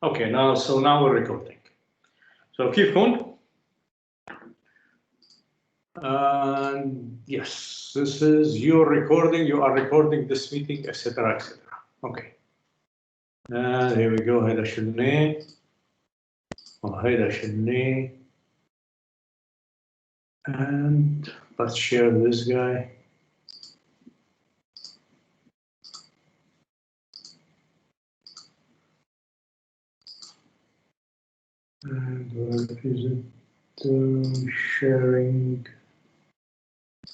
Okay, now we're recording. So keep going. And yes, this is your recording. You are recording this meeting, etc., etc. Okay. And here we go. هيدا شلناه. وهيدا شلناه. And let's share this guy. And where is it? Sharing.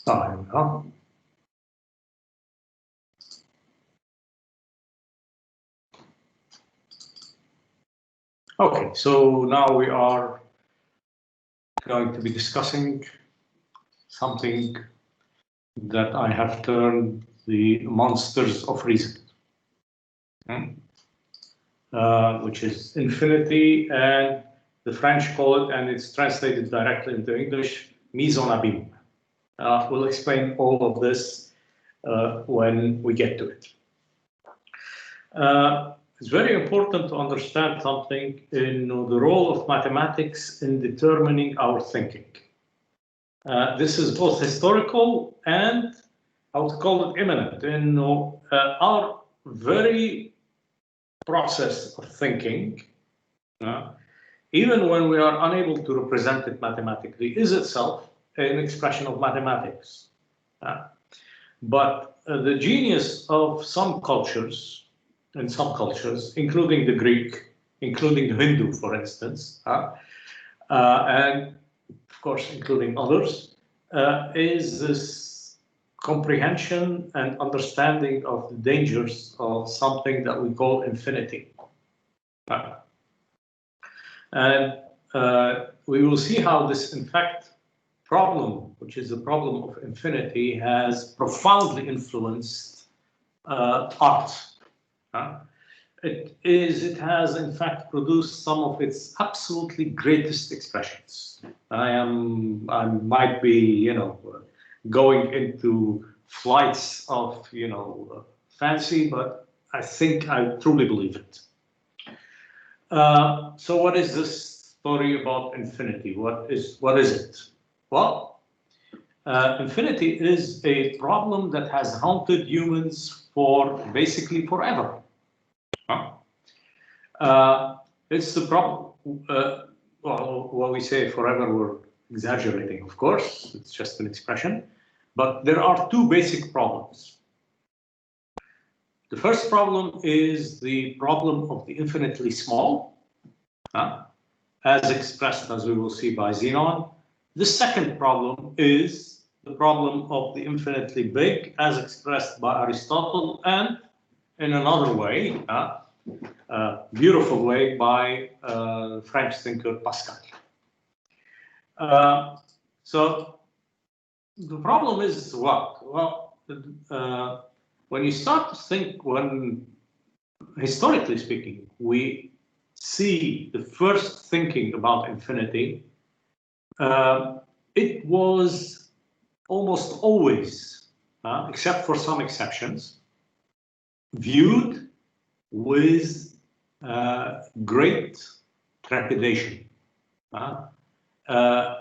Here we go. Okay, so now we are going to be discussing something that I have termed the monsters of reason, which is infinity, and the French call it, and it's translated directly into English, Mise en Abyme. We'll explain all of this when we get to it. It's very important to understand something in the role of mathematics in determining our thinking. This is both historical and I would call it immanent in our very process of thinking, even when we are unable to represent it mathematically, is itself an expression of mathematics. But the genius of some cultures, including the Greek, including the Hindu, for instance, and of course, including others, is this comprehension and understanding of the dangers of something that we call infinity. And we will see how this, in fact, problem, which is the problem of infinity, has profoundly influenced art. It has, in fact, produced some of its absolutely greatest expressions. I might be, going into flights of, fancy, but I think I truly believe it. So what is this story about infinity? What is it? Well, infinity is a problem that has haunted humans for basically forever. It's the problem. Well, when we say forever, we're exaggerating, of course. It's just an expression. But there are two basic problems. The first problem is the problem of the infinitely small, as expressed, as we will see, by Zenon. The second problem is the problem of the infinitely big, as expressed by Aristotle, and in another way, beautiful way, by French thinker Pascal. So the problem is what? Well, when you start to think, historically speaking, we see the first thinking about infinity, it was almost always, except for some exceptions, viewed with great trepidation.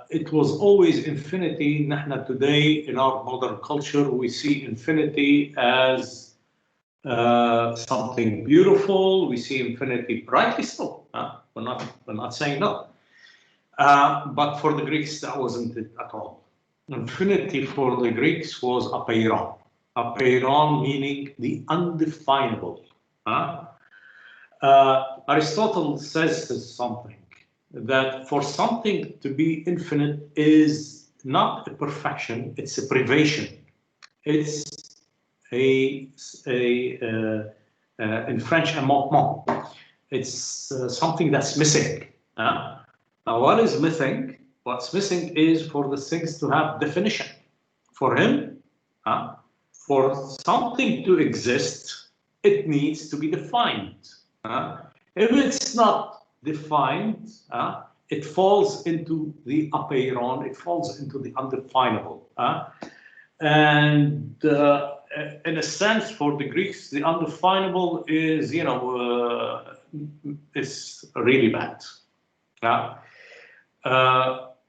It was always infinity. Nahna today, in our modern culture, we see infinity as something beautiful. We see infinity brightly so. We're not saying no. But for the Greeks, that wasn't it at all. Infinity for the Greeks was apeiron. Apeiron meaning the undefinable. Aristotle says something, that for something to be infinite is not a perfection, it's a privation. It's in French, a manquement. It's something that's missing. Now, what is missing? What's missing is for the things to have definition. For him, for something to exist, it needs to be defined. If it's not defined, it falls into the apeiron, it falls into the undefinable. And in a sense, for the Greeks, the undefinable is, is really bad.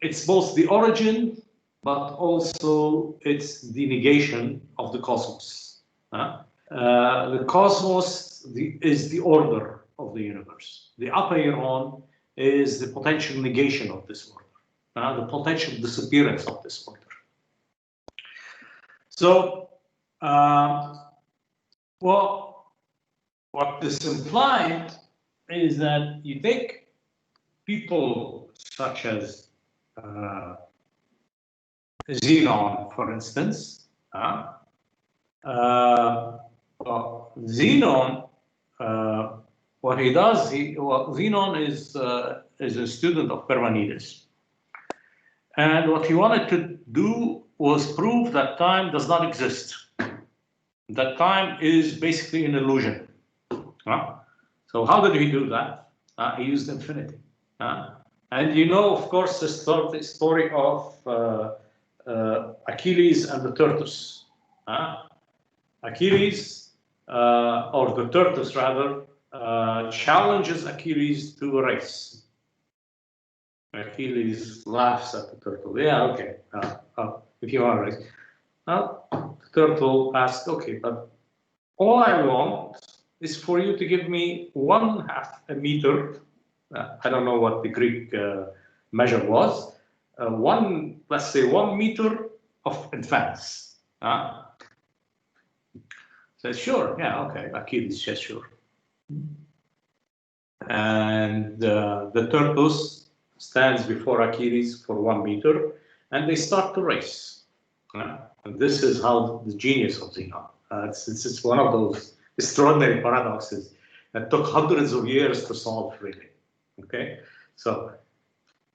It's both the origin, but also it's the negation of the cosmos. The cosmos is the order of the universe. The Abyme is the potential negation of this order, the potential disappearance of this order. So, well, what this implied is that you take people such as Xenon, for instance. Xenon, what he does, Xenon is a student of Parmenides, and what he wanted to do was prove that time does not exist. That time is basically an illusion. So how did he do that? He used infinity. And you know, of course, the story of Achilles and the tortoise. Achilles, or the tortoise rather, challenges Achilles to a race. Achilles laughs at the turtle. Yeah, okay, if you want to race. The turtle asks, okay, but all I want is for you to give me 1/2 a meter. I don't know what the Greek measure was. Let's say 1 meter of advance. Says, sure, yeah, okay. Achilles says, sure. And the tortoise stands before Achilles for 1 meter, and they start to race. And this is how the genius of Xenon. It's one of those extraordinary paradoxes that took hundreds of years to solve, really. Okay, so,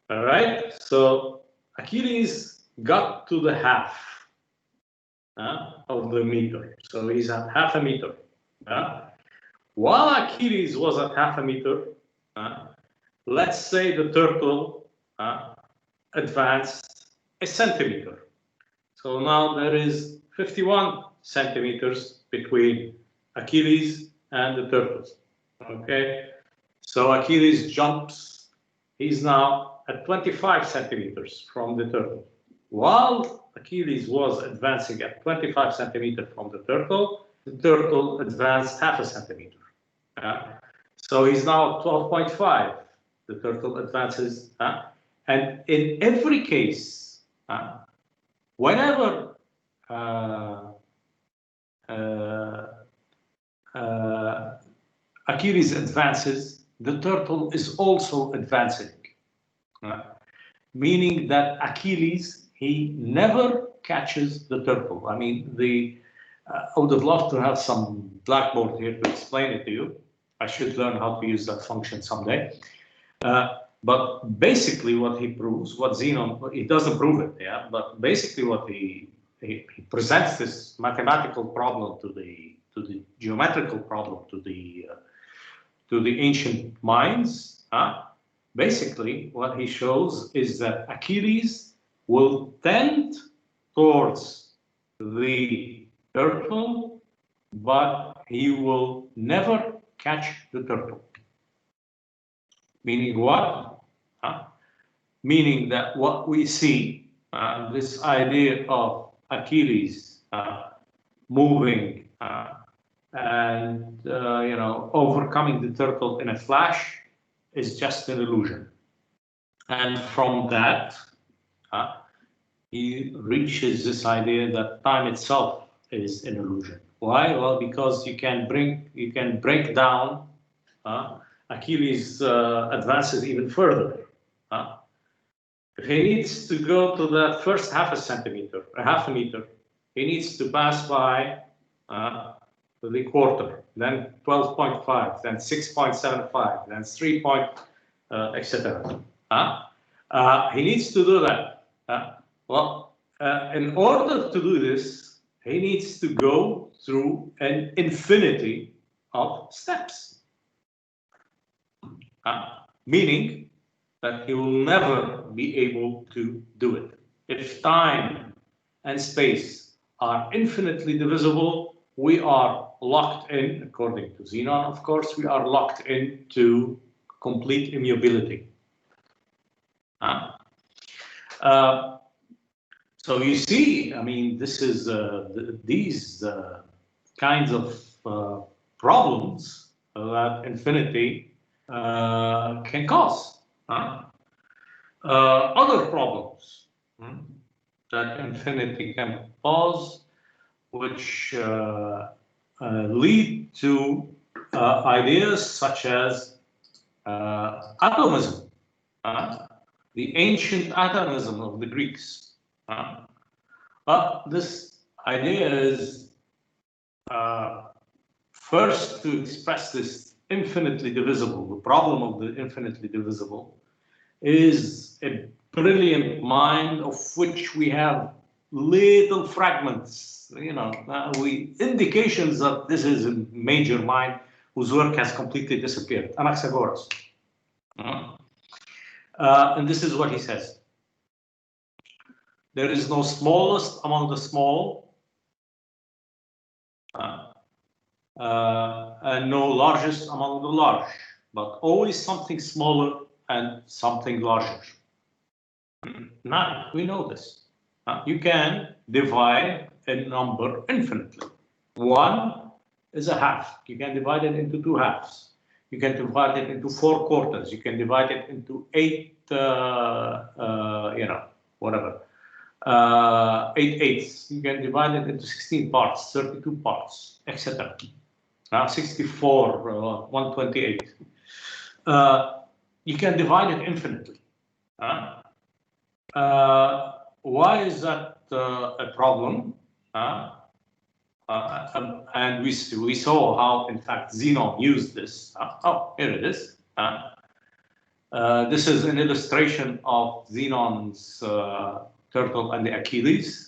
all right, so Achilles got to the half of the meter. So he's at 1/2 meter. While Achilles was at 1/2 meter, let's say the turtle advanced a centimeter. So now there is 51 centimeters between Achilles and the turtle. Okay, so Achilles jumps. He's now at 25 centimeters from the turtle. While Achilles was advancing at 25 centimeters from the turtle advanced 1/2 centimeter. So he's now 12.5. The turtle advances. And in every case, whenever Achilles advances, the turtle is also advancing. Meaning that Achilles, he never catches the turtle. I mean, I would have loved to have some blackboard here to explain it to you. I should learn how to use that function someday. But basically what he proves, what Xenon, he doesn't prove it, yeah, but basically what he presents this mathematical problem to the geometrical problem to the ancient minds. Basically what he shows is that Achilles will tend towards the turtle, but he will never catch the turtle. Meaning what? Meaning that what we see, this idea of Achilles moving and overcoming the turtle in a flash is just an illusion. And from that, he reaches this idea that time itself is an illusion. Why? Well, because you can break down Achilles advances even further. If he needs to go to that first 1/2 meter, he needs to pass by the quarter, then 12.5, then 6.75, then 3. Etc. He needs to do that. In order to do this, he needs to go through an infinity of steps. Meaning that he will never be able to do it. If time and space are infinitely divisible, we are locked in, according to Zenon, of course, we are locked into complete immutability. So you see, I mean, this is these kinds of problems that infinity can cause. Other problems that infinity can cause, which lead to ideas such as atomism, the ancient atomism of the Greeks. But this idea is first to express this infinitely divisible, the problem of the infinitely divisible, is a brilliant mind of which we have little fragments, indications that this is a major mind whose work has completely disappeared, Anaxagoras. And this is what he says. There is no smallest among the small, and no largest among the large, but always something smaller and something larger. Now, we know this. You can divide a number infinitely. 1 is a half. You can divide it into 2 halves. You can divide it into 4 quarters. You can divide it into 8, whatever. 8/8. You can divide it into 16 parts, 32 parts, etc. 64, 128. You can divide it infinitely. Why is that a problem? And we saw how, in fact, Zenon used this. Here it is. This is an illustration of Zenon's turtle and the Achilles.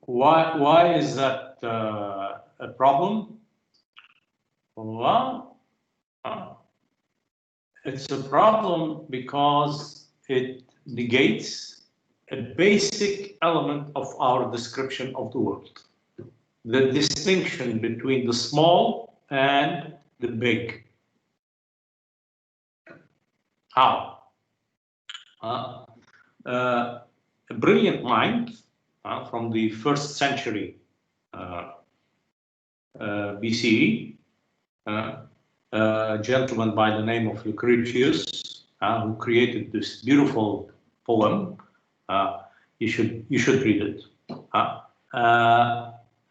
Why is that a problem? Well, it's a problem because it negates a basic element of our description of the world. The distinction between the small and the big. How? A brilliant mind from the 1st century BCE, a gentleman by the name of Lucretius, who created this beautiful poem. You should read it.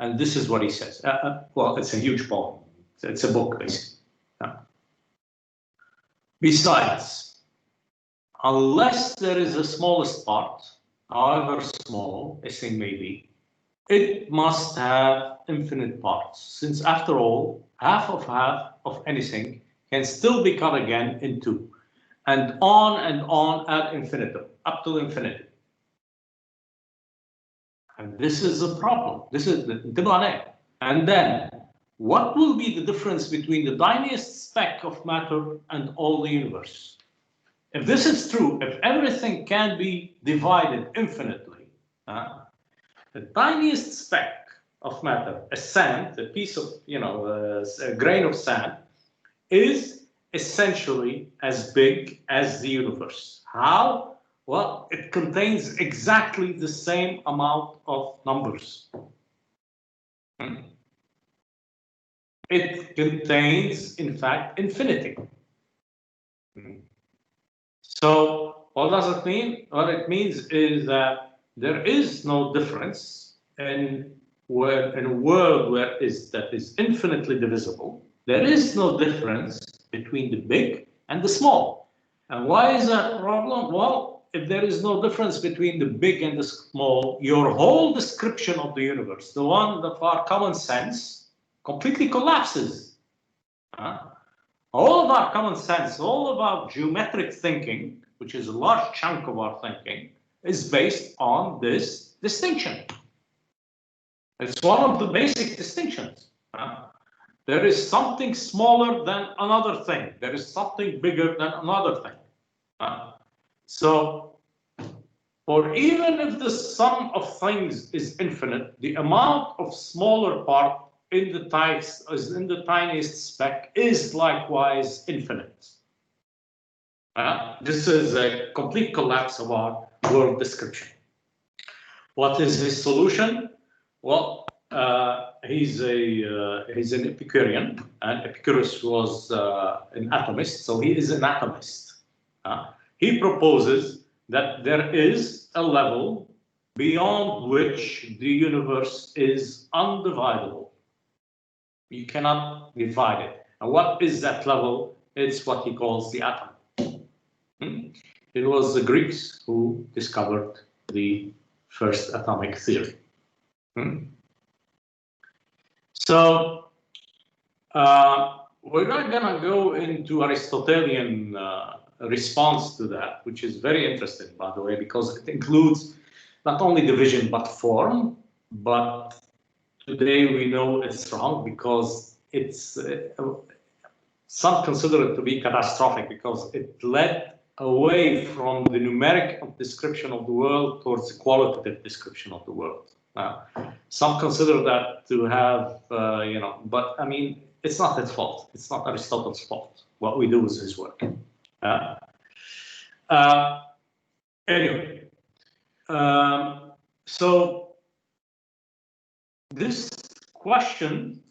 And this is what he says. Well, it's a huge poem. It's a book, basically. Besides, unless there is a smallest part, however small a thing may be, it must have infinite parts, since after all, half of anything can still be cut again in 2, and on ad infinitum, up to infinity. And this is a problem. This is the انتبه. And then, what will be the difference between the tiniest speck of matter and all the universe? If this is true, if everything can be divided infinitely, the tiniest speck of matter, a sand, a piece of, a grain of sand, is essentially as big as the universe. How? Well, it contains exactly the same amount of numbers. It contains, in fact, infinity. So what does it mean? What it means is that there is no difference in a world where that is infinitely divisible. There is no difference between the big and the small. And why is that a problem? Well, if there is no difference between the big and the small, your whole description of the universe, the one of our common sense, completely collapses. All of our common sense, all of our geometric thinking, which is a large chunk of our thinking, is based on this distinction. It's one of the basic distinctions. There is something smaller than another thing. There is something bigger than another thing. So For even if the sum of things is infinite, the amount of smaller part in the tiniest speck is likewise infinite. This is a complete collapse of our world description. What is his solution? Well, he's an Epicurean, and Epicurus was an atomist, so he is an atomist. He proposes that there is a level beyond which the universe is undividable. You cannot divide it. And what is that level? It's what he calls the atom. It was the Greeks who discovered the first atomic theory. So we're not going to go into Aristotelian response to that, which is very interesting, by the way, because it includes not only division but form. But today we know it's wrong because it's some consider it to be catastrophic because it led away from the numeric description of the world towards the qualitative description of the world. Some consider that to have, but I mean, it's not his fault. It's not Aristotle's fault. What we do is his work. Anyway, so this question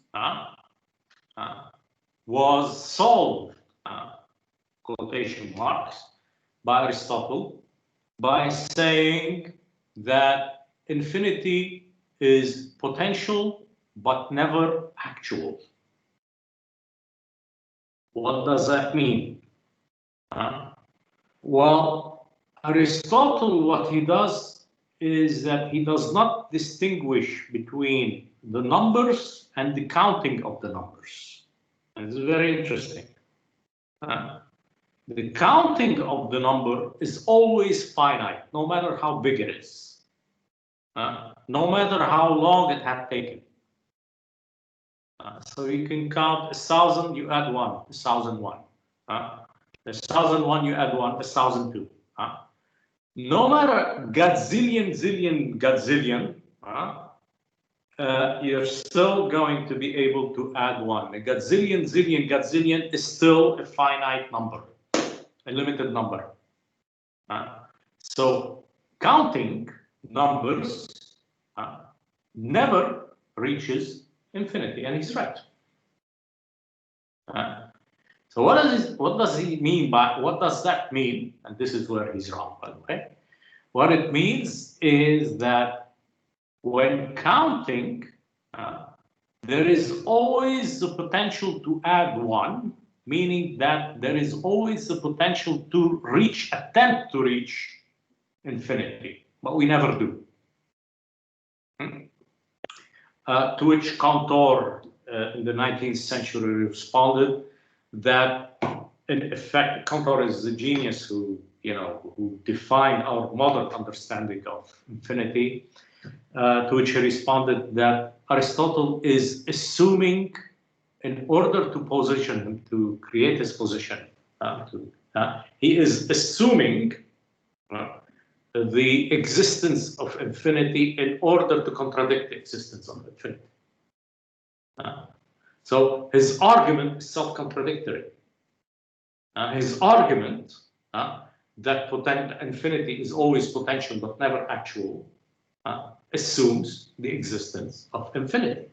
was solved, quotation marks, by Aristotle by saying that infinity is potential but never actual. What does that mean? Well, Aristotle, what he does is that he does not distinguish between the numbers and the counting of the numbers. And it's very interesting. The counting of the number is always finite, no matter how big it is, no matter how long it had taken. So you can count 1,000, you add 1, 1,001. 1,001, you add 1, 1,002. No matter gazillion, zillion, gazillion, you're still going to be able to add 1. A gazillion, zillion, gazillion is still a finite number, a limited number. So counting numbers never reaches infinity, and he's right. So what does he mean by, what does that mean? And this is where he's wrong, by the way. What it means is that when counting, there is always the potential to add 1, meaning that there is always the potential to attempt to reach infinity, but we never do. To which Cantor in the 19th century responded that, in effect, Cantor is the genius who defined our modern understanding of infinity, to which he responded that Aristotle is assuming, in order to position him, to create his position, he is assuming the existence of infinity in order to contradict the existence of infinity. So his argument is self-contradictory. His argument that infinity is always potential but never actual assumes the existence of infinity.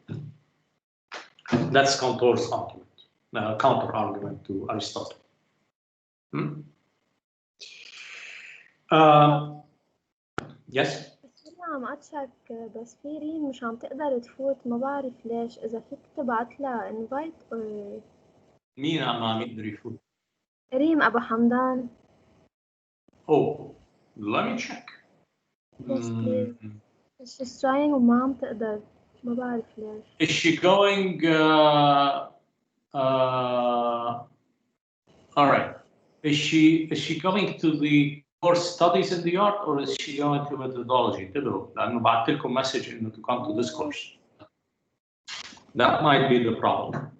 That's Cantor's argument, counter-argument to Aristotle. Yes? عم أتشك بس في ريم مش عم تقدر تفوت ما بعرف ليش إذا فيك تبعت لها انفايت مين عم يقدر يفوت؟ ريم أبو حمدان. Oh, let me check. Yes, please. She's trying وما عم تقدر ما بعرف ليش. Is she going all right. Is she coming to the course studies in the art, or is she going to methodology? انتبهوا لأنه بعت لكم message إنه to come to this course. That might be the problem.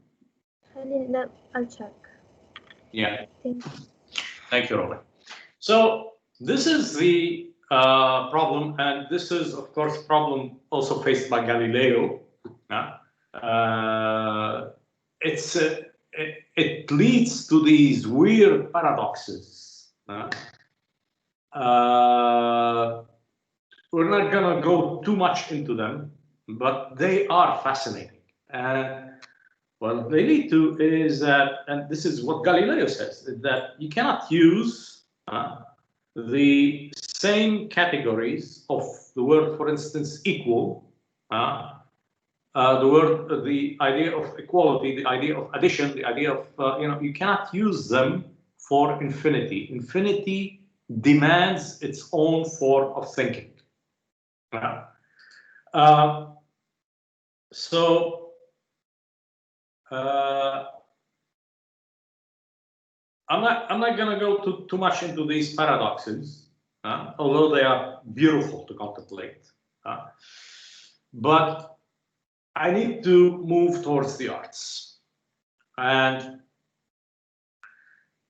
I'll check. Yeah. Thank you, Robert. So this is the problem, and this is, of course, a problem also faced by Galileo. It leads to these weird paradoxes. We're not going to go too much into them, but they are fascinating. And what they lead to is that, and this is what Galileo says, that you cannot use the same categories of the word, for instance, equal, the idea of equality, the idea of addition, the idea of, you cannot use them for infinity. Infinity demands its own form of thinking. I'm not going to go too much into these paradoxes, although they are beautiful to contemplate. But I need to move towards the arts. And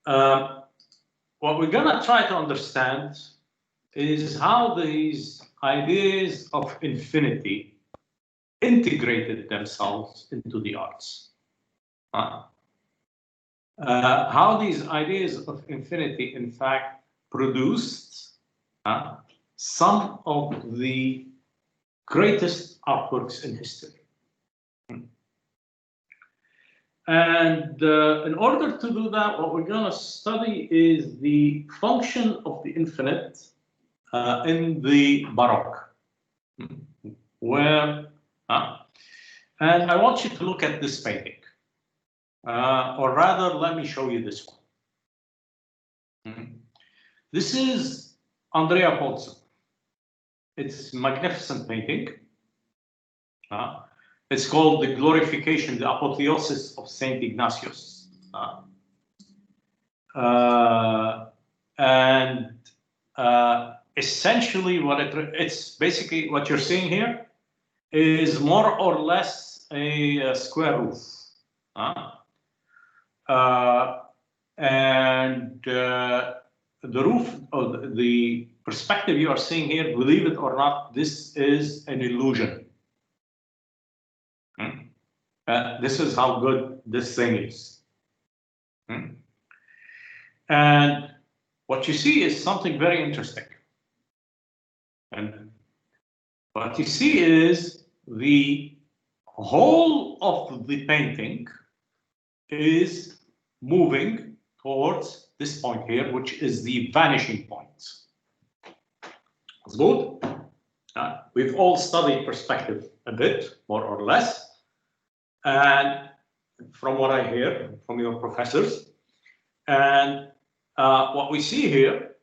what we're going to try to understand is how these ideas of infinity integrated themselves into the arts. How these ideas of infinity, in fact, produced some of the greatest artworks in history. And in order to do that, what we're going to study is the function of the infinite in the Baroque, where, and I want you to look at this painting, or rather, let me show you this one. This is Andrea Pozzo. It's a magnificent painting. It's called The Glorification, the Apotheosis of Saint Ignatius. Essentially, it's basically what you're seeing here is more or less a square roof. The roof, or the perspective you are seeing here, believe it or not, this is an illusion. This is how good this thing is. And what you see is something very interesting. And what you see is the whole of the painting is moving towards this point here, which is the vanishing point. That's good. We've all studied perspective a bit, more or less. And from what I hear from your professors, and what we see here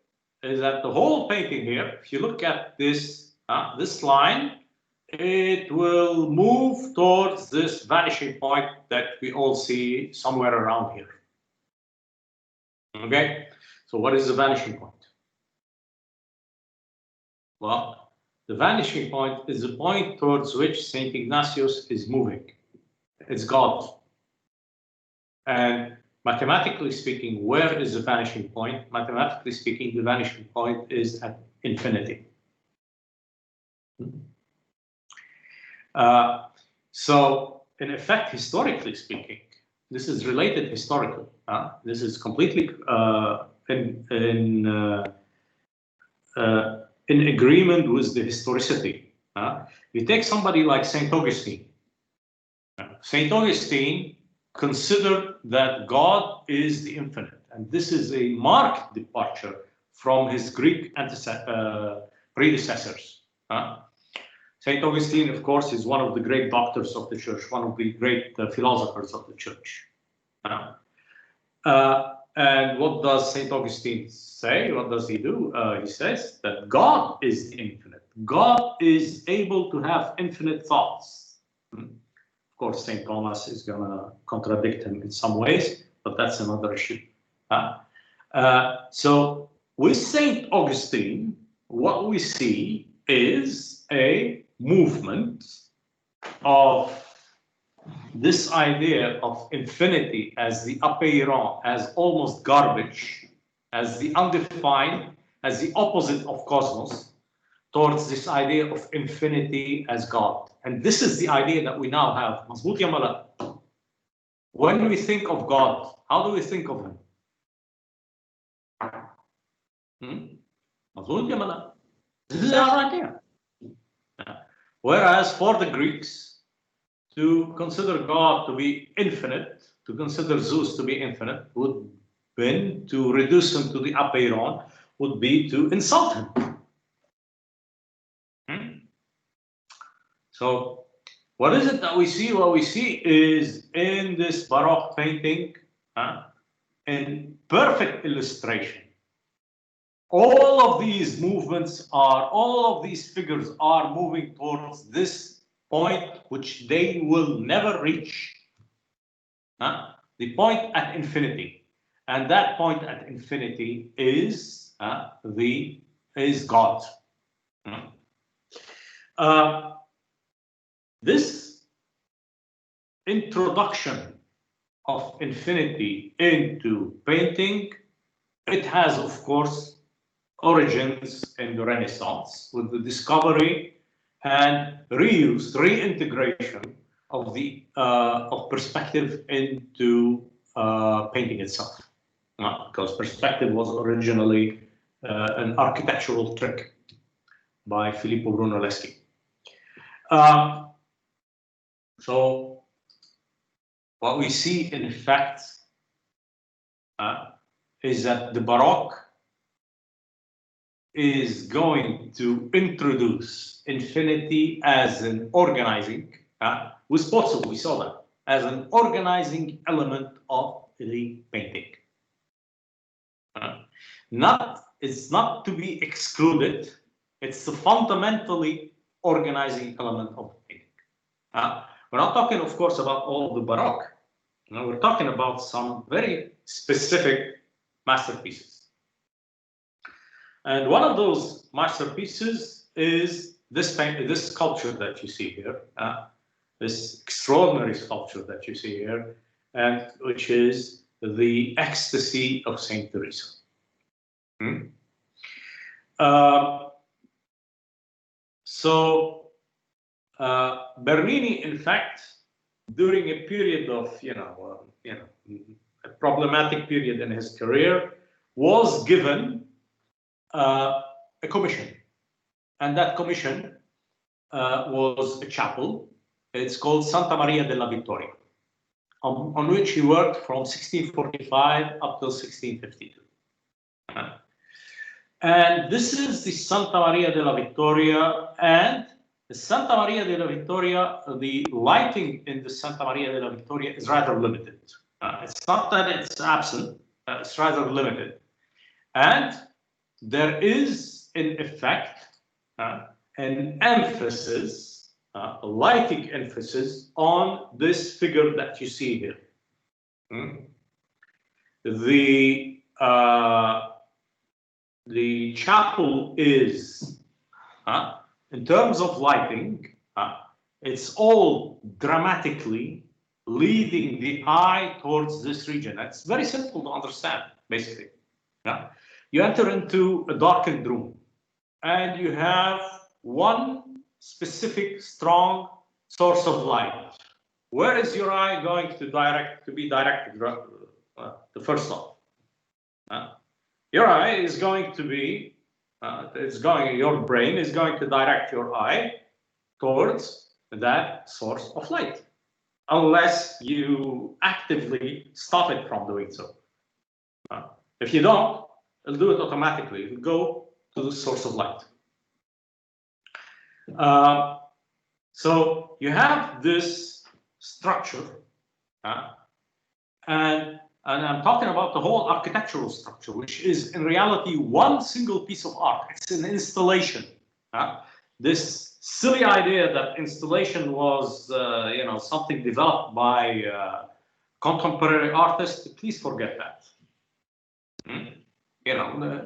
is that the whole painting here, if you look at this, this line, it will move towards this vanishing point that we all see somewhere around here. Okay, so what is the vanishing point? Well, the vanishing point is the point towards which Saint Ignatius is moving. It's God. And mathematically speaking, where is the vanishing point? Mathematically speaking, the vanishing point is at infinity. So, in effect, historically speaking, this is related historically. This is completely in agreement with the historicity. You take somebody like St. Augustine. St. Augustine considered that God is the infinite, and this is a marked departure from his Greek predecessors. St. Augustine, of course, is one of the great doctors of the church, one of the great philosophers of the church. And what does St. Augustine say? What does he do? He says that God is the infinite. God is able to have infinite thoughts. Of course, St. Thomas is going to contradict him in some ways, but that's another issue. So with St. Augustine, what we see is a movement of this idea of infinity as the apeiron, as almost garbage, as the undefined, as the opposite of cosmos, towards this idea of infinity as God. And this is the idea that we now have. مظبوط يا ملا? When we think of God, how do we think of him? مظبوط يا ملا? This is our idea. Whereas for the Greeks, to consider God to be infinite, to consider Zeus to be infinite, would be to reduce him to the Abyme, would be to insult him. So, what is it that we see? What we see is in this Baroque painting, in perfect illustration. All of these movements are, all of these figures are moving towards this point which they will never reach. The point at infinity. And that point at infinity is God. This introduction of infinity into painting, it has, of course, origins in the Renaissance with the discovery and reuse, reintegration of the of perspective into painting itself, because perspective was originally an architectural trick by Filippo Brunelleschi. So what we see in fact is that the Baroque is going to introduce infinity as an organizing, with Pozzo, we saw that, as an organizing element of the painting. It's not to be excluded, it's the fundamentally organizing element of the painting. We're not talking, of course, about all the Baroque. We're talking about some very specific masterpieces. And one of those masterpieces is this sculpture that you see here, this extraordinary sculpture that you see here, and which is the Ecstasy of Saint Teresa. Bernini, in fact, during a period of a problematic period in his career, was given a commission, and that commission was a chapel. It's called Santa Maria della Vittoria, on which he worked from 1645 up till 1652. And this is the Santa Maria della Vittoria, and the Santa Maria della Vittoria, the lighting in the Santa Maria della Vittoria is rather limited. It's not that it's absent, it's rather limited. And there is, in effect, an emphasis, a lighting emphasis on this figure that you see here. The chapel is, in terms of lighting, it's all dramatically leading the eye towards this region. It's very simple to understand, basically. You enter into a darkened room, and you have one specific strong source of light. Where is your eye going to be directed? The first off, your eye is going to be, your brain is going to direct your eye towards that source of light, unless you actively stop it from doing so. If you don't, it'll do it automatically. It'll go to the source of light. So you have this structure, and I'm talking about the whole architectural structure, which is in reality one single piece of art. It's an installation. This silly idea that installation was, something developed by contemporary artists, please forget that.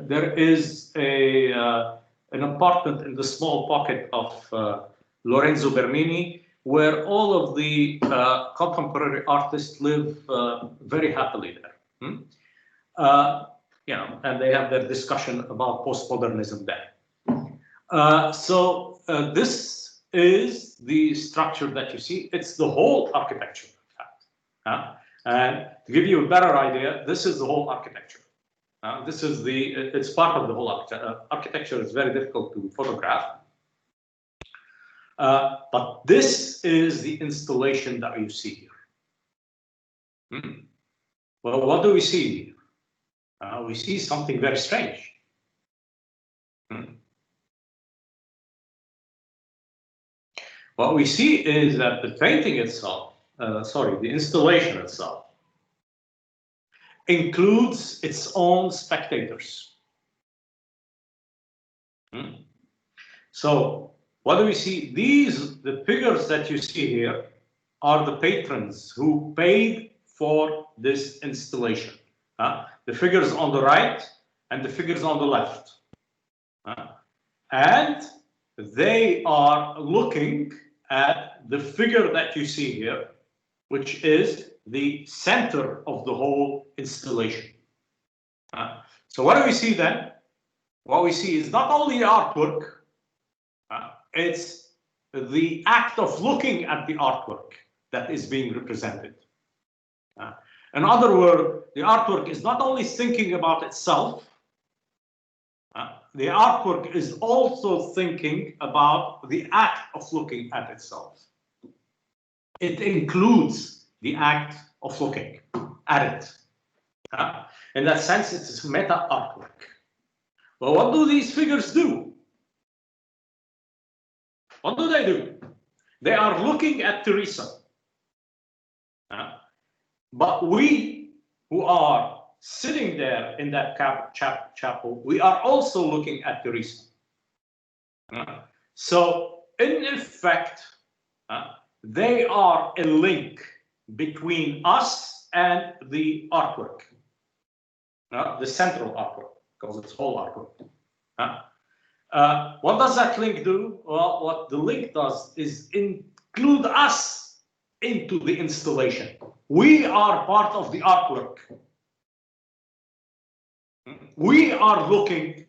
There is an apartment in the small pocket of Lorenzo Bernini, where all of the contemporary artists live very happily there. you know, and they have their discussion about postmodernism there. This is the structure that you see. It's the whole architecture, in fact. And to give you a better idea, this is the whole architecture. This is it's part of the whole architecture. Architecture is very difficult to photograph. But this is the installation that you see here. Well, what do we see here? We see something very strange. What we see is that the painting itself, the installation itself, includes its own spectators. So what do we see? The figures that you see here are the patrons who paid for this installation. The figures on the right and the figures on the left. And they are looking at the figure that you see here, which is the center of the whole installation. So what do we see then? What we see is not only the artwork, it's the act of looking at the artwork that is being represented. In other words, the artwork is not only thinking about itself, the artwork is also thinking about the act of looking at itself. It includes the act of looking at it. In that sense, it's meta artwork. Well, what do these figures do? What do they do? They are looking at Teresa. But we who are sitting there in that chapel, we are also looking at Teresa. So, in effect, they are a link between us and the artwork, the central artwork, because it's whole artwork. What does that link do? Well, what the link does is include us into the installation. We are part of the artwork. We are looking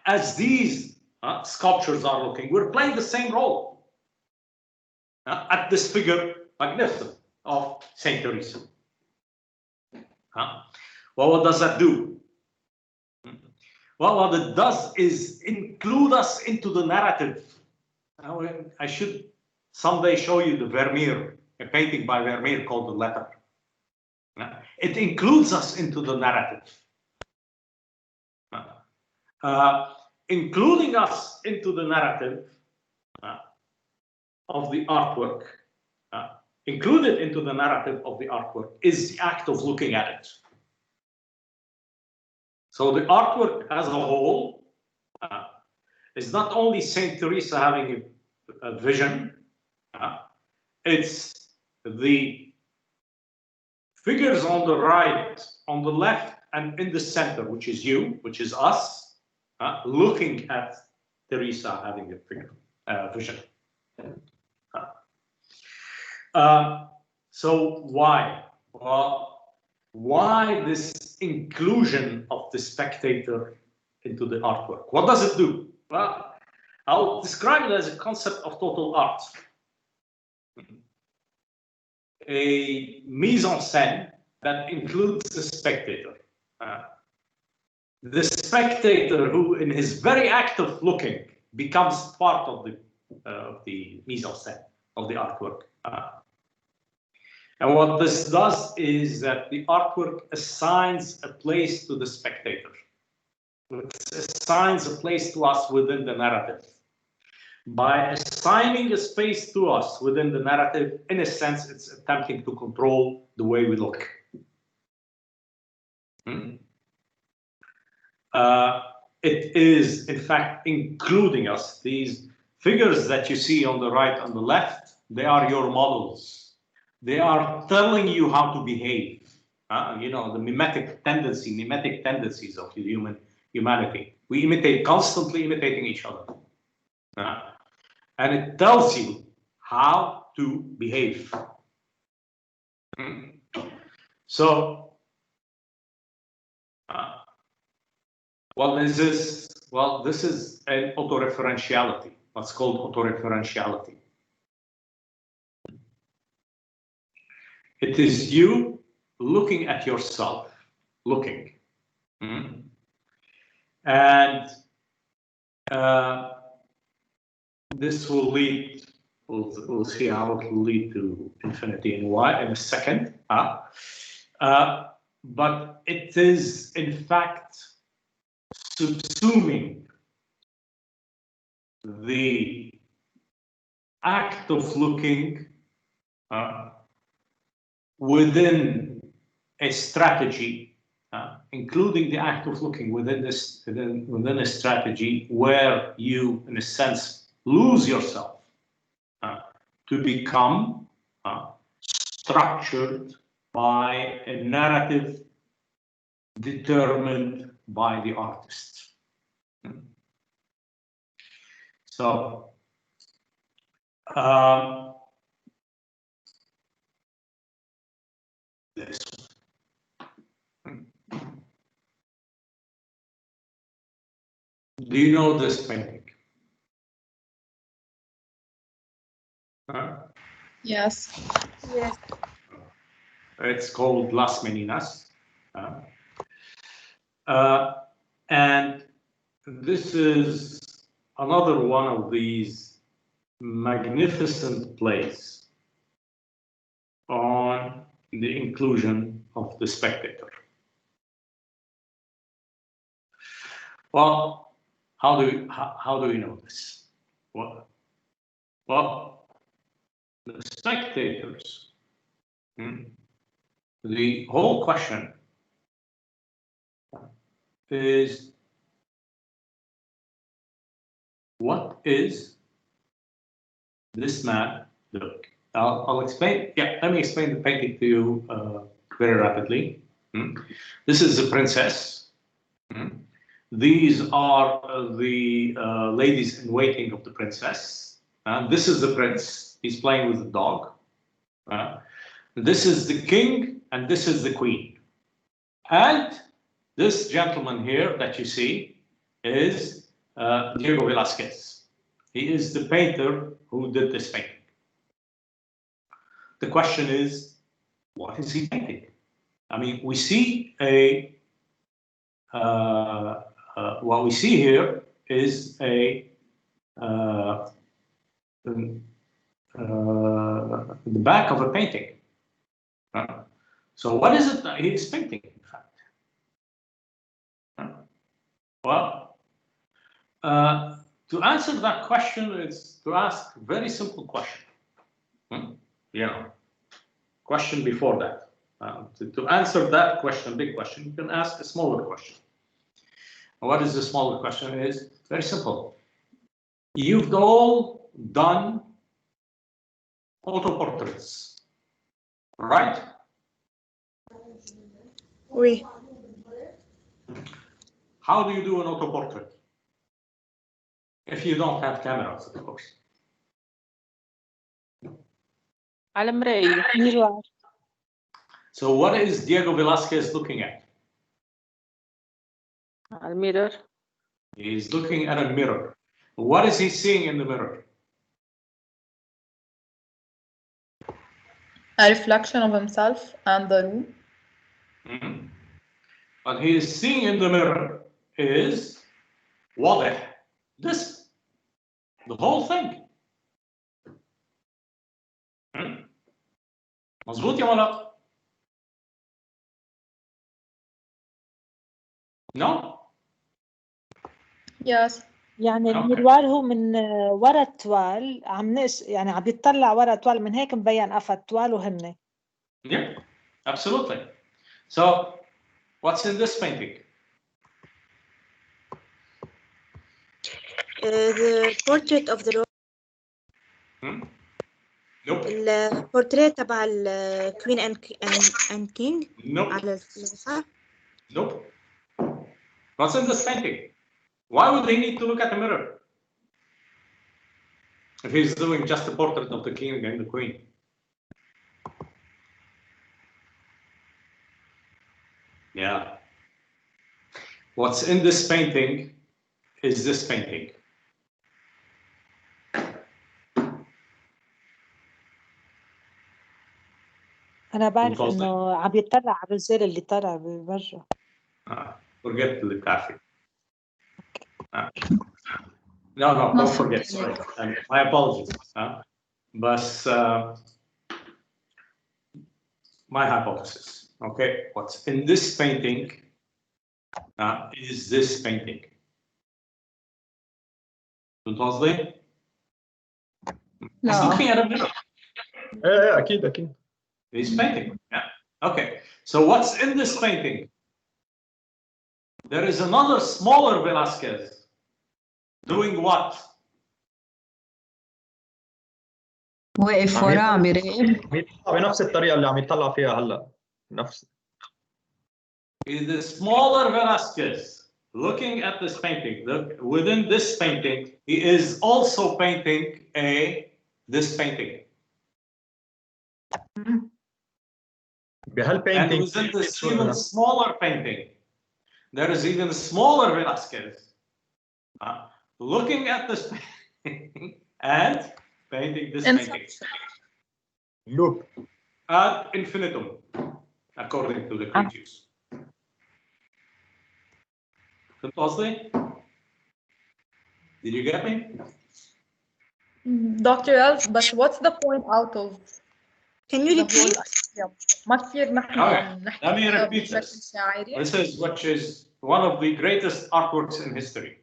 as these sculptures are looking. We're playing the same role at this figure, magnificent, of Saint Teresa. Well, what does that do? Well, what it does is include us into the narrative. I should someday show you the Vermeer, a painting by Vermeer called The Letter. It includes us into the narrative. Including us into the narrative of the artwork, included into the narrative of the artwork is the act of looking at it. So the artwork as a whole is not only Saint Teresa having a vision, it's the figures on the right, on the left, and in the center, which is you, which is us, looking at Teresa having a vision. So why? Well, why this inclusion of the spectator into the artwork? What does it do? Well, I'll describe it as a concept of total art. A mise en scène that includes the spectator. The spectator who, in his very act of looking, becomes part of the mise en scène, of the artwork. And what this does is that the artwork assigns a place to the spectator. It assigns a place to us within the narrative. By assigning a space to us within the narrative, in a sense, it's attempting to control the way we look. It is, in fact, including us. These figures that you see on the right and the left, they are your models. They are telling you how to behave. You know, the mimetic tendencies of humanity. We imitate, constantly imitating each other. And it tells you how to behave. So, Well, this is an autoreferentiality. What's called autoreferentiality. It is you looking at yourself, looking. And this will lead, we'll see how it will lead to infinity in a second. But it is, in fact, subsuming the act of looking within a strategy, including the act of looking within a strategy where you, in a sense, lose yourself to become structured by a narrative determined by the artist. So this. Do you know this painting? Yes. Yes. It's called Las Meninas. And this is another one of these magnificent plays on the inclusion of the spectator. Well, how do we know this? Well, the spectators, the whole question is, what is this man doing? I'll explain. Yeah, let me explain the painting to you very rapidly. This is the princess. These are the ladies in waiting of the princess. This is the prince. He's playing with the dog. This is the king, and this is the queen. And this gentleman here that you see is Diego Velázquez. He is the painter who did this painting. The question is, what is he painting? I mean, we see what we see here is the back of a painting. So what is it that he is painting, in fact? Well, to answer that question is to ask a very simple question. Question before that. To answer that question, big question, you can ask a smaller question. What is the smaller question? It is very simple. You've all done autoportraits, right? Oui. How do you do an autoportrait? If you don't have cameras, of course. على مراية ميرور. So what is Diego Velázquez looking at? على mirror. He's looking at a mirror. What is he seeing in the mirror? A reflection of himself and the room. What he is seeing in the mirror is واضح. This, the whole thing. مظبوط يا ولا؟ No? Yes. يعني الميروار هو من ورا التوال يعني عم بيطلع ورا التوال من هيك مبين قفا التوال وهن. Yeah, absolutely. So, what's in this painting? The portrait of the Lord. Nope. البورتريه تبع الكوين and king. Nope. على اللوحة. Nope. What's in this painting? Why would he need to look at the mirror if he's doing just a portrait of the king and the queen? Yeah. what's in this painting is this painting. أنا بعرف إنه عم يطلع على الرجال اللي طلع بوجهه. Forget the graphic. No, don't forget. Sorry. My apologies. But my hypothesis. Okay, what's in this painting is this painting. فهمت قصدي؟ He's looking at a mirror. ايه اكيد. He's painting. Yeah. Okay. So what's in this painting? There is another smaller Velasquez doing what? واقف وراه عم يراقب. بنفس الطريقه اللي عم يطلع فيها هلا. نفس. Is the smaller Velasquez looking at this painting? Within this painting, he is also painting this painting. And within this even smaller painting, there is even smaller Velasquez looking at this painting and painting this painting. Loop. Ad infinitum, according to the Greek Jews. Did you get me? Dr. Elf, but what's the point out of? Can you repeat? ما كثير نحن Let me repeat this. This is which is one of the greatest artworks in history.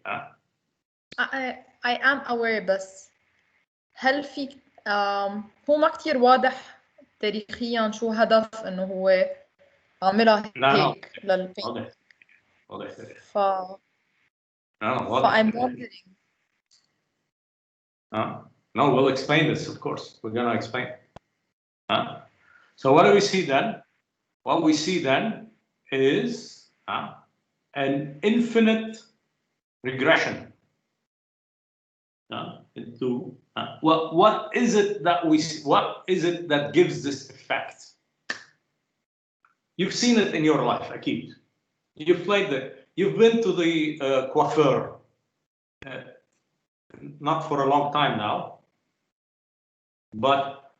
I am aware بس هل في هو ما كثير واضح تاريخيا شو هدف انه هو عاملها هيك للبين. I'm wondering. No, we'll explain this, of course. We're going to explain. So what do we see then? What we see then is an infinite regression into what is it that we see? What is it that gives this effect? You've seen it in your life, Akid. You've been to the coiffeur, not for a long time now, but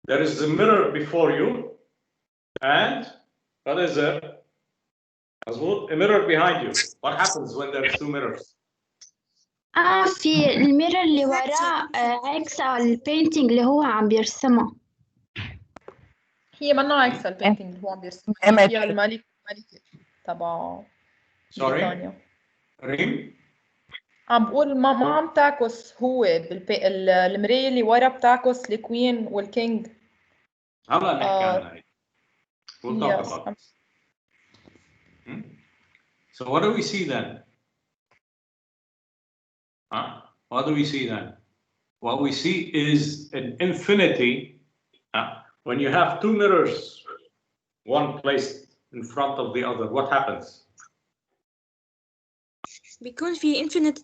there is a mirror before you, and what is there? A mirror behind you. What happens when there are two mirrors? في الميرور اللي وراه عكس البينتينج اللي هو عم بيرسمها. هي منا عكس البينتينج اللي هو عم بيرسمها. هي الملكة تبع بريطانيا. ريم؟ عم بقول ما عم تعكس هو المراية اللي ورا بتعكس الكوين والكينج. هلا نحكي عنها. We'll talk about this. So what do we see then? What do we see then? What we see is an infinity. When you have two mirrors, one placed in front of the other, what happens? بيكون في infinite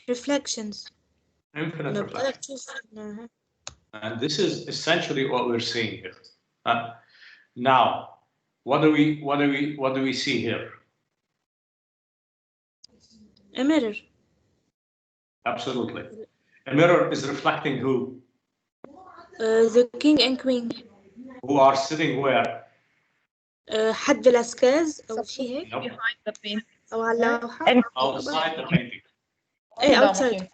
reflections. Infinite reflections. And this is essentially what we're seeing here. Now, what do we see here? A mirror. Absolutely. A mirror is reflecting who? The king and queen. Who are sitting where? حد فيلاسكيز أو شيء هيك. Behind the painting. أو على اللوحة. Outside the painting. outside.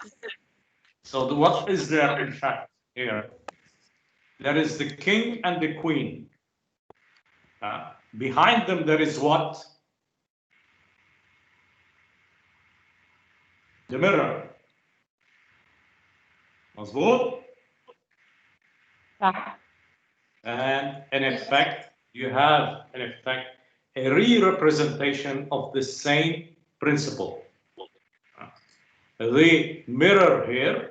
So what is there in fact here? There is the king and the queen. Behind them there is what? The mirror. مظبوط? And in effect, you have a re-representation of the same principle. The mirror here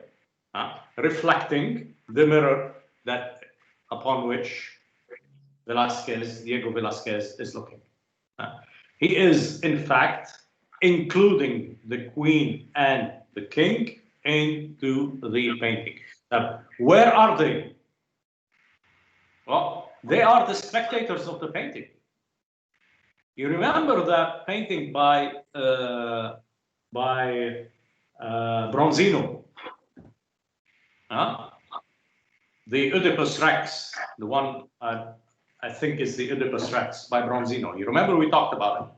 reflecting the mirror that upon which Diego Velázquez is looking. He is in fact including the queen and the king into the painting. Now, where are they? Well, they are the spectators of the painting. You remember that painting by Bronzino, the Oedipus Rex, the one I think is the Oedipus Rex by Bronzino. You remember we talked about it.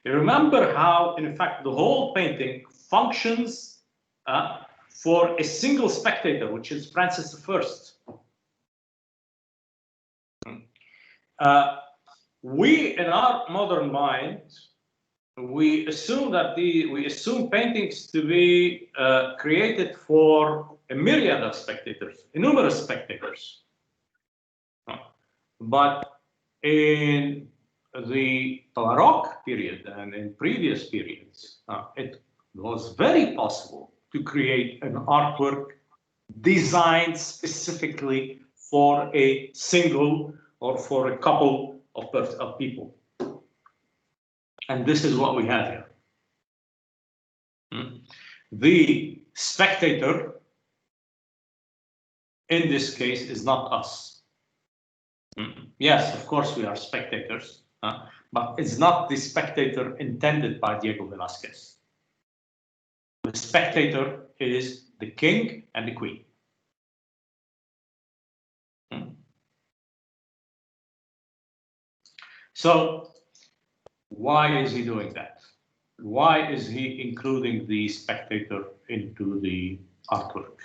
You remember how, in fact, the whole painting functions for a single spectator, which is Francis I. We, in our modern mind, we assume that we assume paintings to be created for a myriad of spectators, numerous spectators. But in the Baroque period and in previous periods, it was very possible to create an artwork designed specifically for a single or for a couple of people. And this is what we have here. The spectator, in this case, is not us. Yes, of course, we are spectators, but it's not the spectator intended by Diego Velázquez. The spectator is the king and the queen. So, why is he doing that? Why is he including the spectator into the artwork?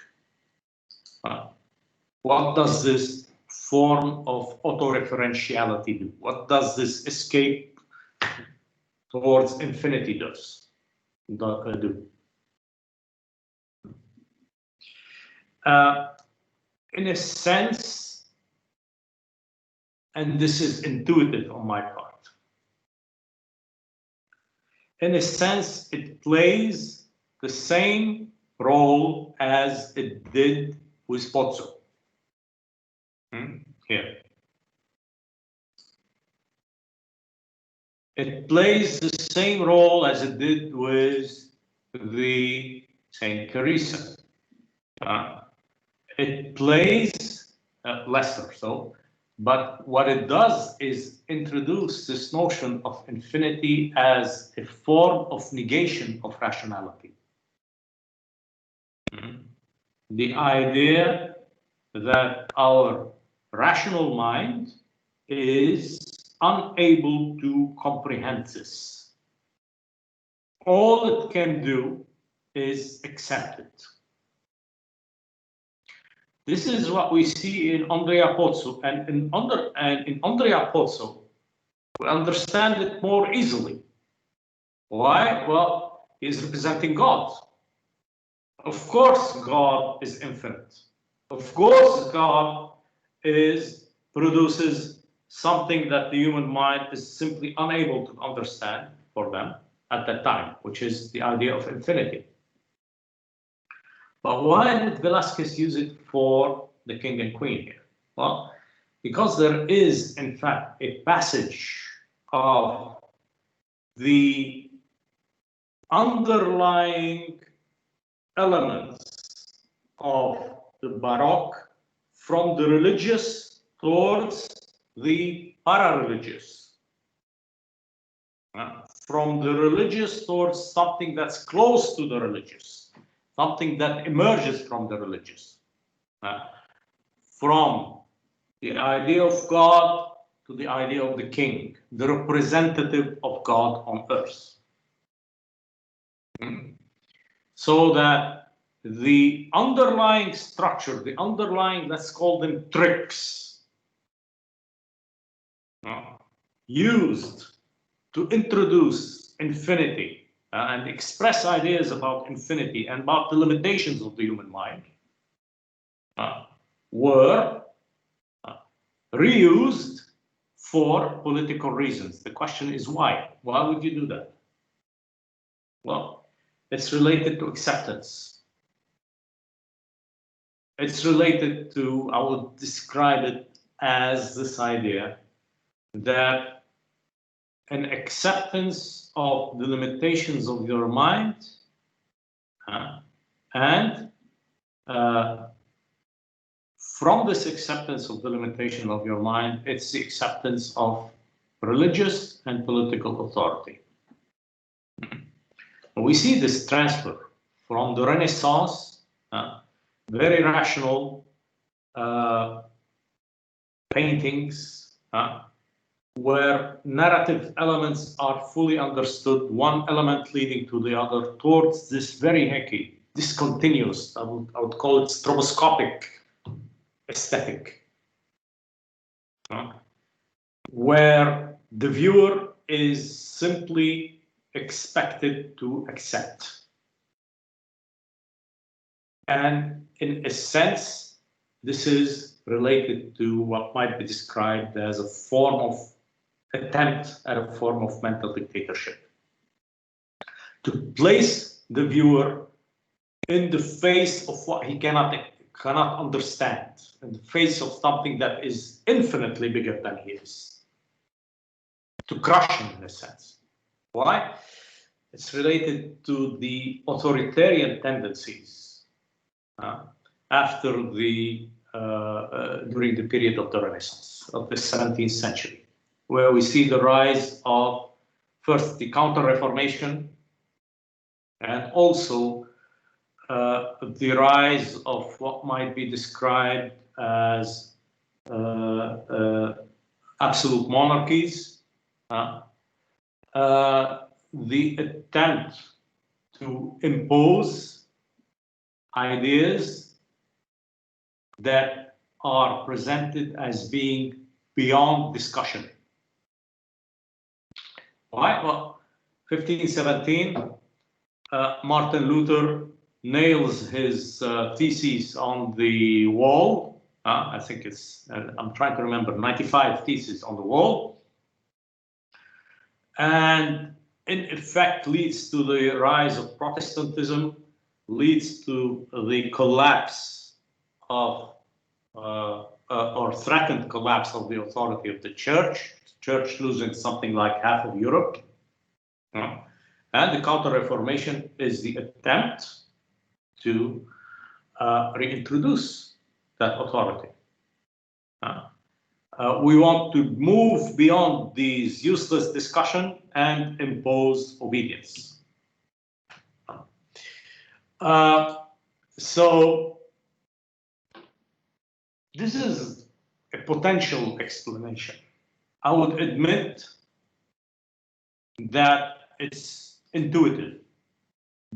What does this form of autoreferentiality do? What does this escape towards infinity do? In a sense, and this is intuitive on my part, in a sense, it plays the same role as it did with Pozzo. Here. It plays the same role as it did with the Saint Teresa. It plays lesser so, but what it does is introduce this notion of infinity as a form of negation of rationality. The idea that our rational mind is unable to comprehend this. All it can do is accept it. This is what we see in Andrea Pozzo, and in Andrea Pozzo, we understand it more easily. Why? Well, he's representing God. Of course, God is infinite. Of course, God produces something that the human mind is simply unable to understand for them at that time, which is the idea of infinity. But why did Velázquez use it for the king and queen here? Well, because there is, in fact, a passage of the underlying elements of the Baroque from the religious towards the para-religious. From the religious towards something that's close to the religious, something that emerges from the religious. From the idea of God to the idea of the king, the representative of God on earth. So that the underlying structure, the underlying, let's call them tricks, used to introduce infinity and express ideas about infinity and about the limitations of the human mind, were reused for political reasons. The question is why? Why would you do that? Well, it's related to acceptance. It's related to, I would describe it as this idea that an acceptance of the limitations of your mind and from this acceptance of the limitation of your mind, it's the acceptance of religious and political authority. We see this transfer from the Renaissance, very rational paintings, where narrative elements are fully understood, one element leading to the other, towards this very hacky, discontinuous, I would call it stroboscopic aesthetic, where the viewer is simply expected to accept. And in a sense, this is related to what might be described as a form of attempt at a form of mental dictatorship. To place the viewer in the face of what he cannot understand, in the face of something that is infinitely bigger than he is. To crush him in a sense. Why? It's related to the authoritarian tendencies after the during the period of the Renaissance, of the 17th century, where we see the rise of first the Counter-Reformation and also the rise of what might be described as absolute monarchies, the attempt to impose ideas that are presented as being beyond discussion. Why? Well, 1517, Martin Luther nails his theses on the wall. I think it's, I'm trying to remember, 95 theses on the wall. And in effect leads to the rise of Protestantism, leads to the collapse of, or threatened collapse of the authority of the church losing something like half of Europe. And the Counter-Reformation is the attempt to reintroduce that authority. We want to move beyond these useless discussion and impose obedience. So this is a potential explanation. I would admit that it's intuitive,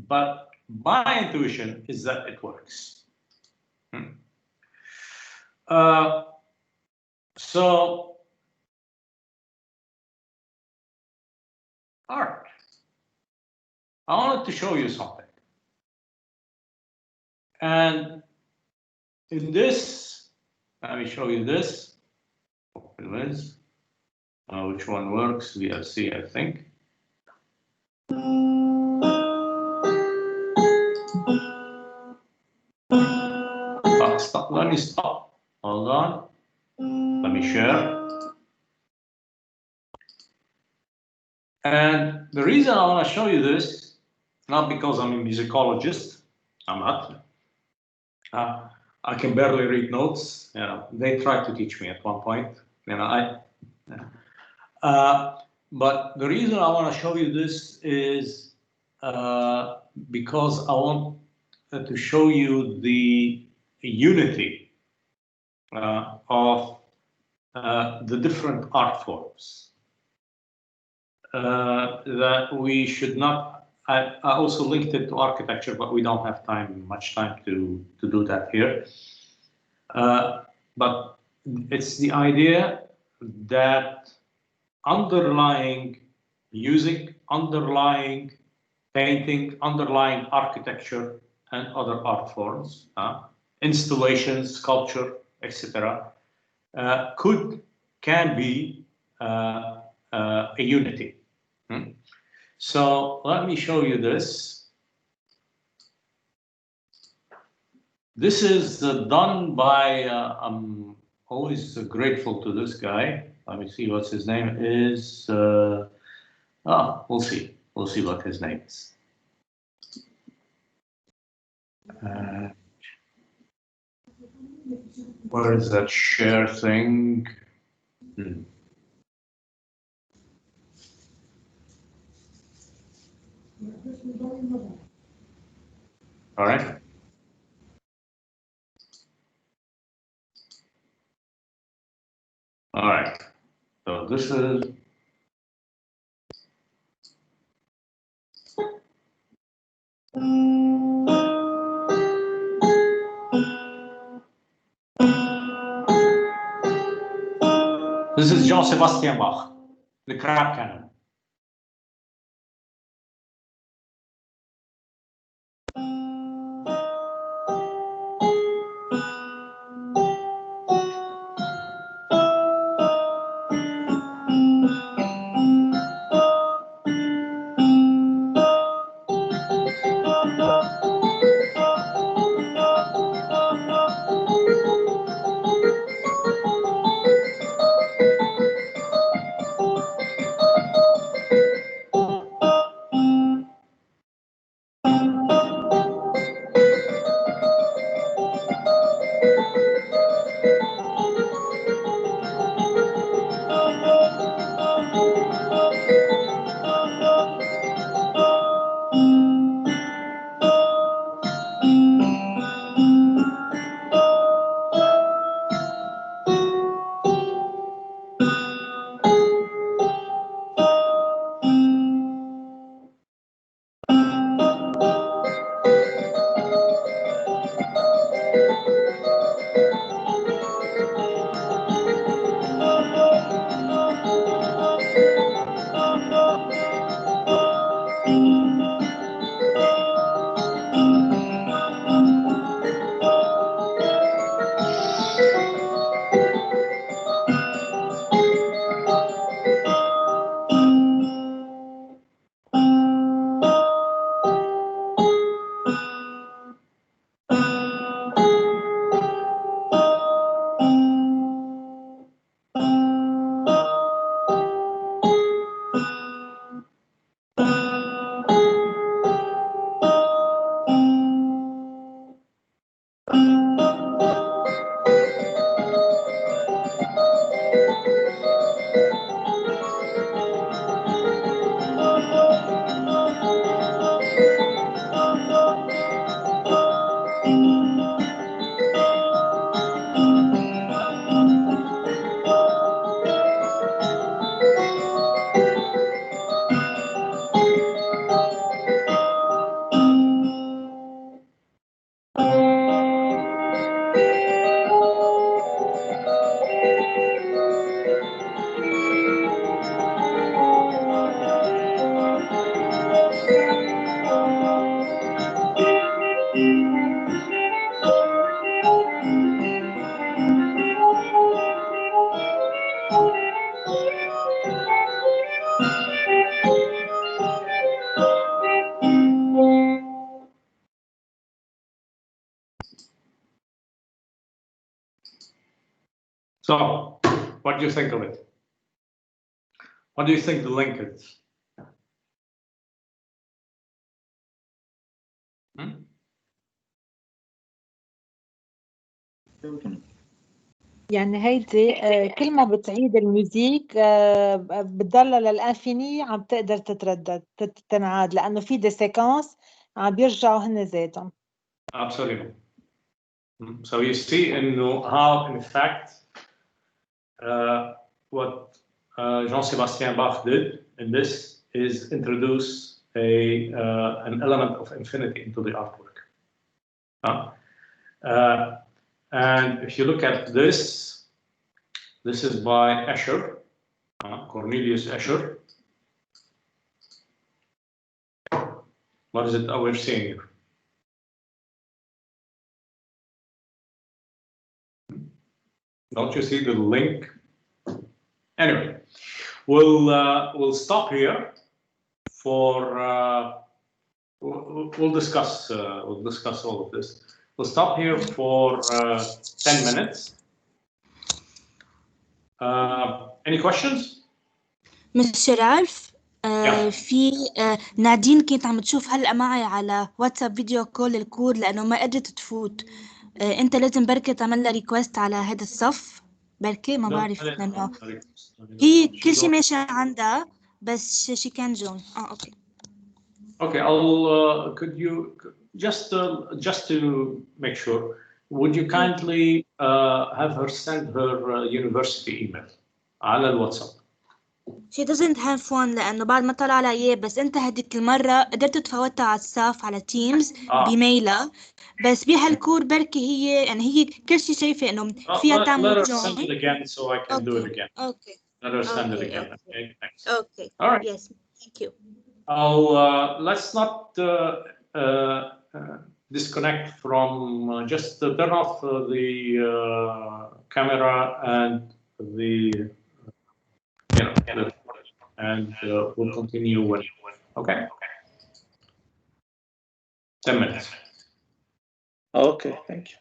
but my intuition is that it works. So, art. I wanted to show you something. And in this, let me show you this. Open Mise. Which one works? VLC, I think. Stop. Let me stop. Hold on. Let me share. And the reason I want to show you this, not because I'm a musicologist, I'm not. I can barely read notes. You know, they tried to teach me at one point. You know, but the reason I want to show you this is because I want to show you the unity of the different art forms. That we should not. I also linked it to architecture, but we don't have much time to do that here. But it's the idea that underlying music, underlying painting, underlying architecture, and other art forms, installations, sculpture, etc., can be a unity. So let me show you this. This is done by, I'm always grateful to this guy. Let me see what his name is. We'll see. We'll see what his name is. Where is that share thing? All right. All right. So this is Jean-Sébastien Bach, the crab cannon. So, what do you think of it? What do you think the link is? يعني هيدي كل ما بتعيد الميوزيك بتضل للانفيني عم تقدر تتردد تنعاد لانه في دي سيكونس عم بيرجعوا هن ذاتهم. Absolutely. So you see how in fact what Jean-Sébastien Bach did in this is introduce an element of infinity into the artwork. And if you look at this is by Escher, Cornelius Escher. What is it that we're seeing here? Don't you see the link? Anyway, we'll stop here for we'll discuss all of this. We'll stop here for 10 minutes. Any questions? مستر عارف في نادين كانت عم تشوف هلأ معي على واتساب فيديو كول الكود لأنه ما قدرت تفوت. أنت لازم بركة تعمل لها ريكوست على هذا الصف بركة ما بعرف لأنه هي كل شيء ماشي عندها بس she can join. أوكي. Okay, I'll. Could you just to make sure? Would you kindly have her send her university email على الواتساب؟ She doesn't have one لأنه بعد ما طلع على إياه، بس أنت هديك المرة قدرت تفوتها على الصف على تيمز بميلة، بس بهالكور بركي هي يعني هي كل شيء شايفة إنه فيها Let تعمل her send it join. again so I can do it again. Okay. Let her send it Okay, again. okay. Okay, thanks. Okay. All right. Yes. Thank you. I'll let's not disconnect from just turn off the camera and the and we'll continue when okay 10 minutes. Okay, thank you.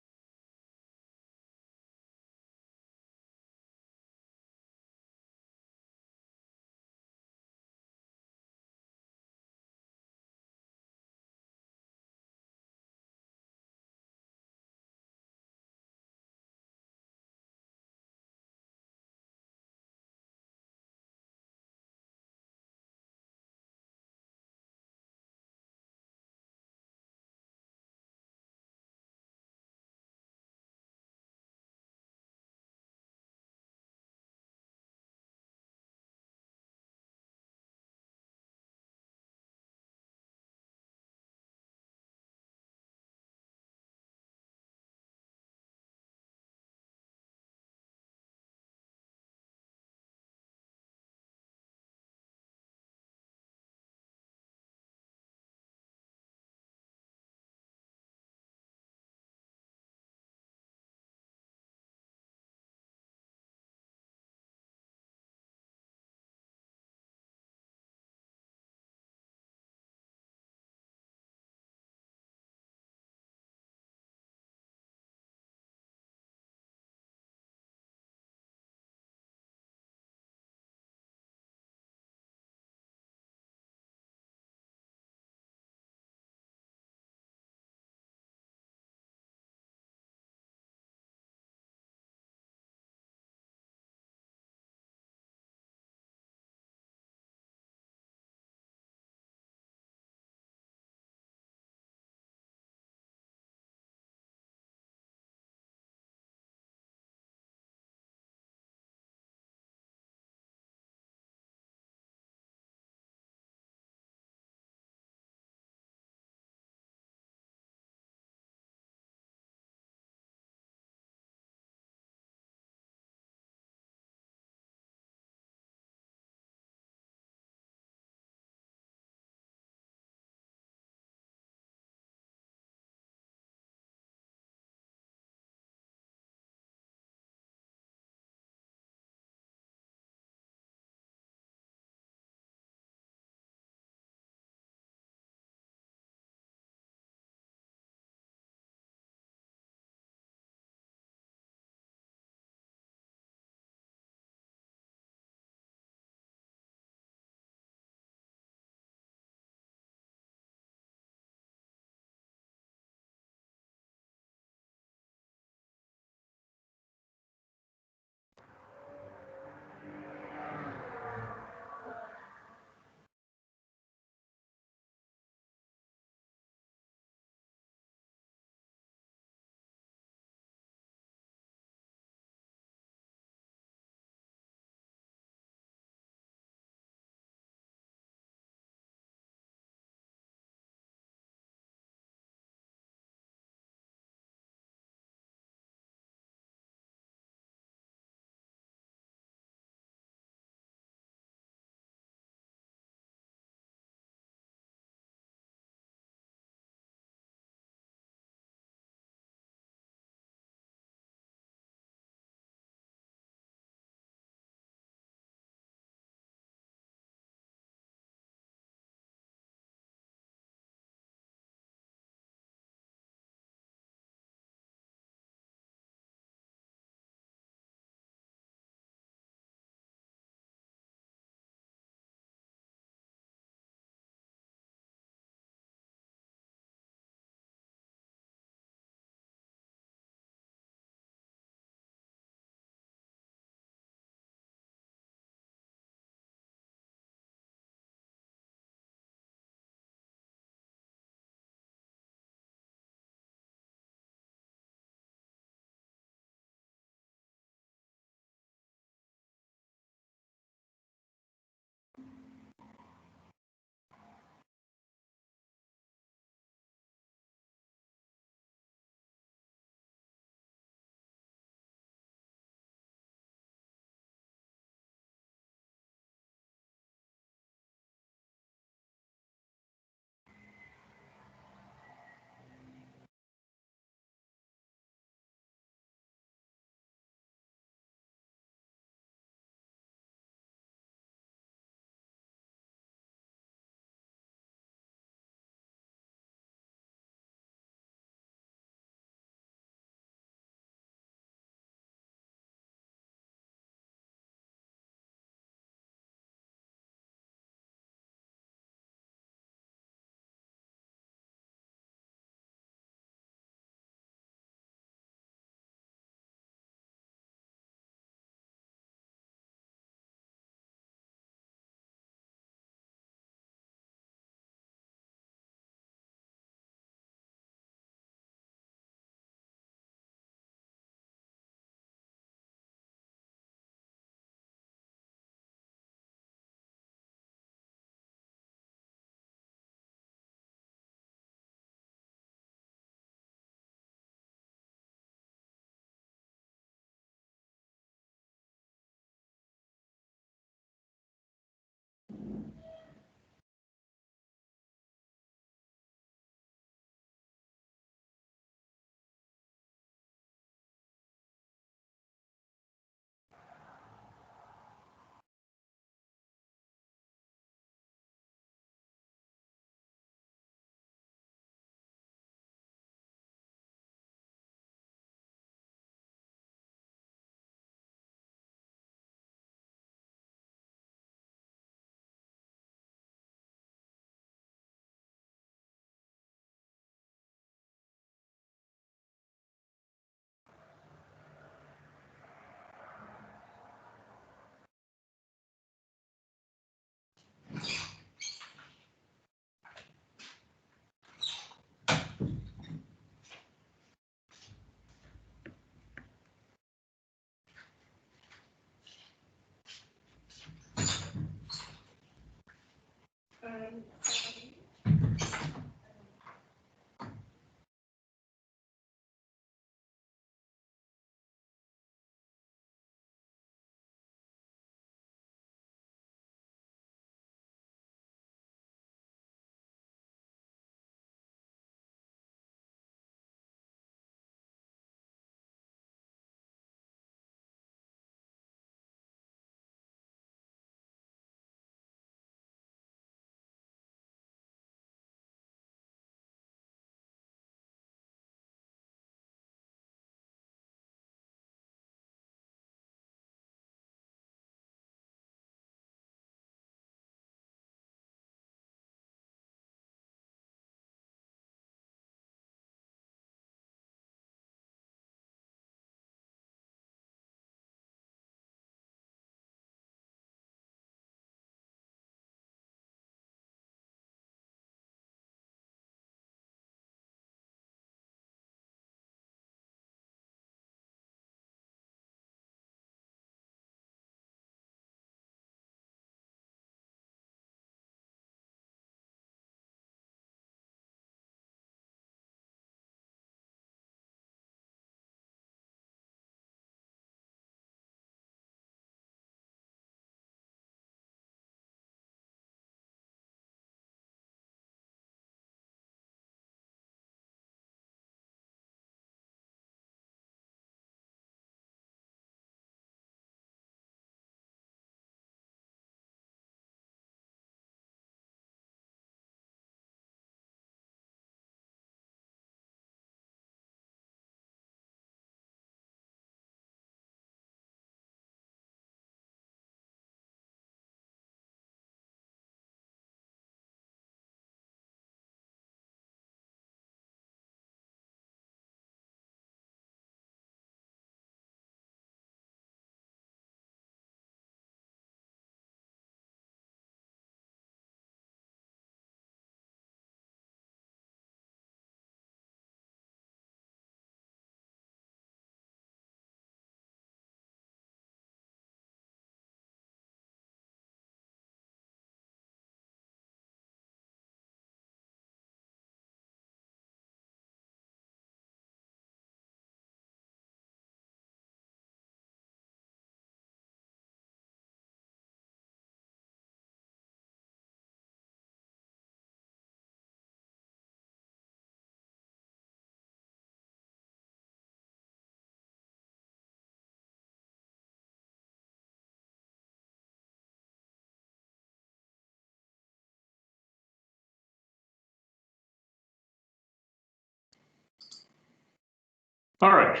All right,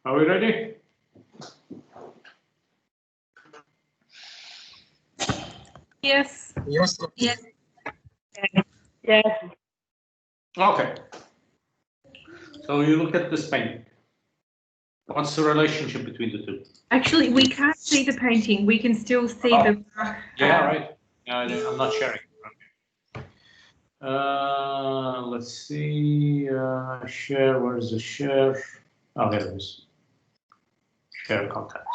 are we ready? Yes. Yes. Yes. Yes. Okay. So you look at this painting. What's the relationship between the two? Actually, we can't see the painting. We can still see the. Yeah, right. I'm not sharing. Let's see. Share. Where's the share? Oh, there it is. Share content.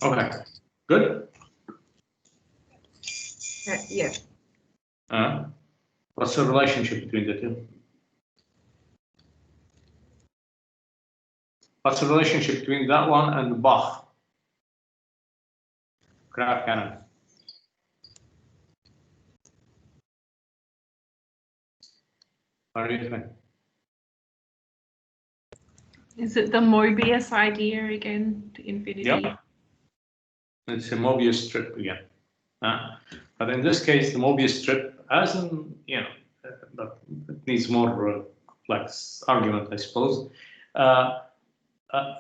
Okay. Good. Yeah. What's the relationship between the two? What's the relationship between that one and the Bach? Graph canon. What do you think? Is it the Mobius idea again to infinity? Yep. It's a Mobius strip again. But in this case, the Mobius strip, as in, but it needs more complex argument, I suppose.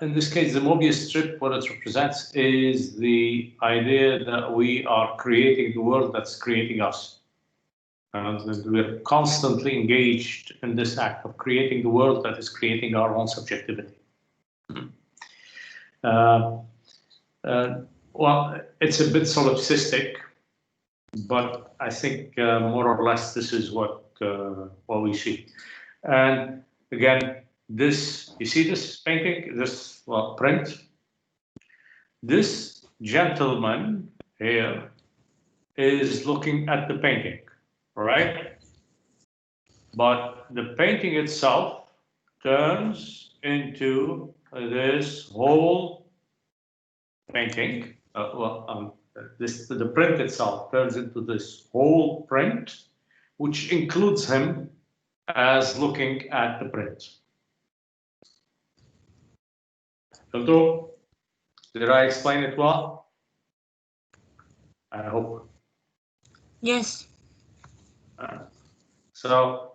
In this case, the Mobius strip, what it represents is the idea that we are creating the world that's creating us. And we're constantly engaged in this act of creating the world that is creating our own subjectivity. Well, it's a bit solipsistic, but I think more or less this is what we see. And again, this, you see this painting, this print? This gentleman here is looking at the painting, right? But the painting itself turns into this whole painting. The print itself turns into this whole print, which includes him as looking at the print. Hildo, did I explain it well? I hope. Yes. So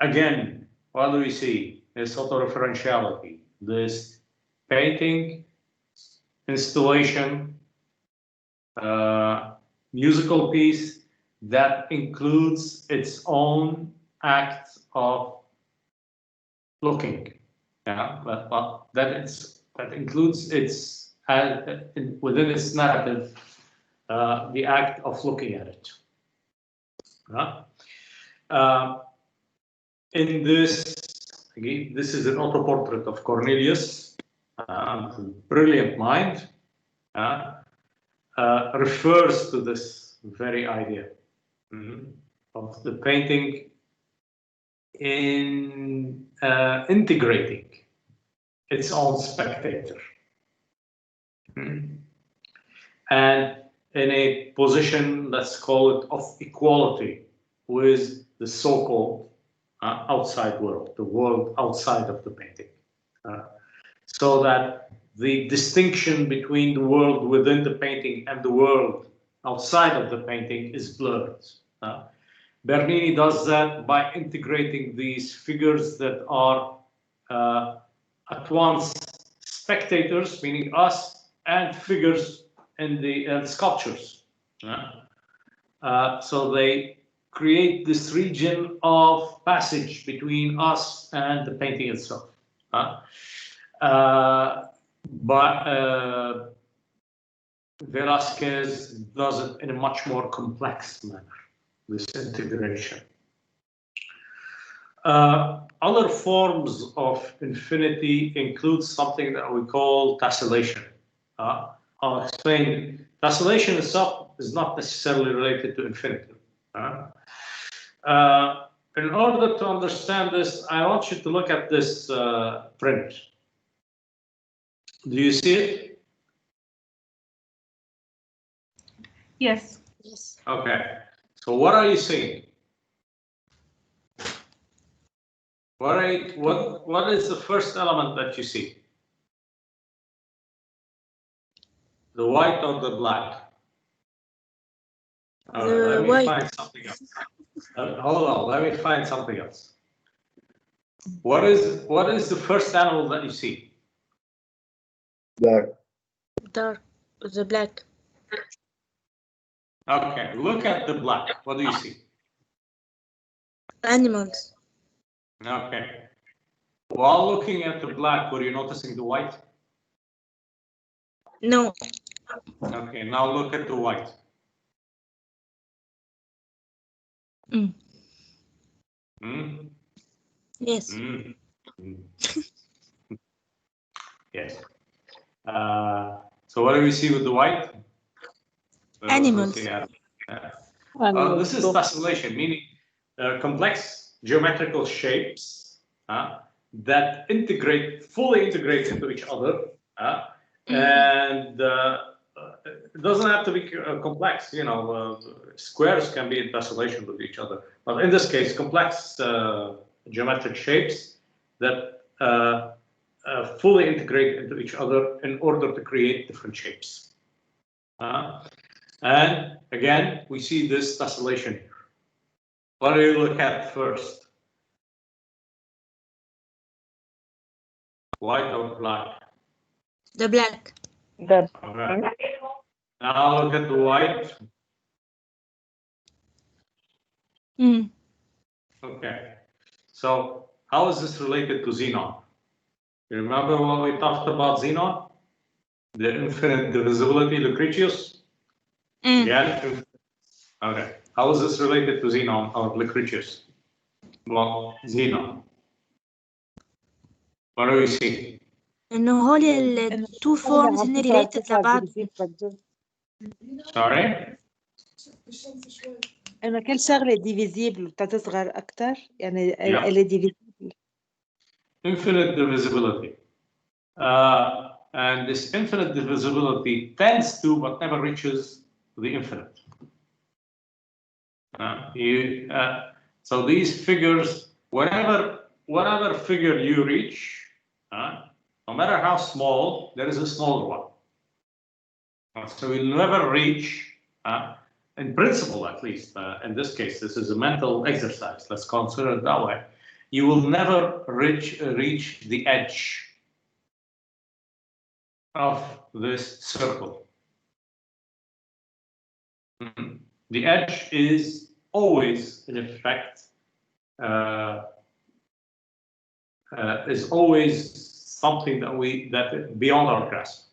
again, what do we see? This autoreferentiality, this painting, installation, musical piece that includes its own act of looking. Yeah, but that includes its within its narrative the act of looking at it. In this, again, this is an autoportrait of Cornelius, brilliant mind, refers to this very idea of the painting in integrating its own spectator. And in a position, let's call it, of equality with the so-called outside world, the world outside of the painting. So that the distinction between the world within the painting and the world outside of the painting is blurred. Bernini does that by integrating these figures that are at once spectators, meaning us, and figures in the sculptures. So they create this region of passage between us and the painting itself. But Velázquez does it in a much more complex manner, this integration. Other forms of infinity include something that we call tessellation. I'll explain. Tessellation itself is not necessarily related to infinity. In order to understand this, I want you to look at this print. Do you see it? Yes. Yes. Okay. So what are you seeing? What is the first element that you see? The white or the black? Let me find something else. Hold on, let me find something else. What is the first animal that you see? Black. Dark. The black. Okay, look at the black. What do you see? Animals. Okay. While looking at the black, were you noticing the white? No. Okay, now look at the white. Yes. Yes. So what do we see with the white? Animals. This is tessellation, meaning complex geometrical shapes that fully integrate into each other, and it doesn't have to be complex. You know, squares can be in tessellation with each other, but in this case, complex geometric shapes that fully integrate into each other in order to create different shapes. And again, we see this tessellation here. What do you look at first? White or black? The black. The Okay. Now look at the white. Okay. So how is this related to Xenon? You remember when we talked about Xenon? The infinite divisibility, Lucretius? Yeah. Okay. How is this related to Xenon or Lucretius? Well, Xenon. What do you see? إنه هول ال two forms هن related لبعض. Sorry? إنه كل شغلة divisible بتصغر أكتر يعني Yeah. اللي divisible. Infinite divisibility. And this infinite divisibility tends to, but never reaches the infinite. So these figures, whatever figure you reach, no matter how small, there is a smaller one. So you'll never reach, in principle at least, in this case, this is a mental exercise, let's consider it that way. You will never reach the edge of this circle. The edge is always, in effect, is always something that beyond our grasp.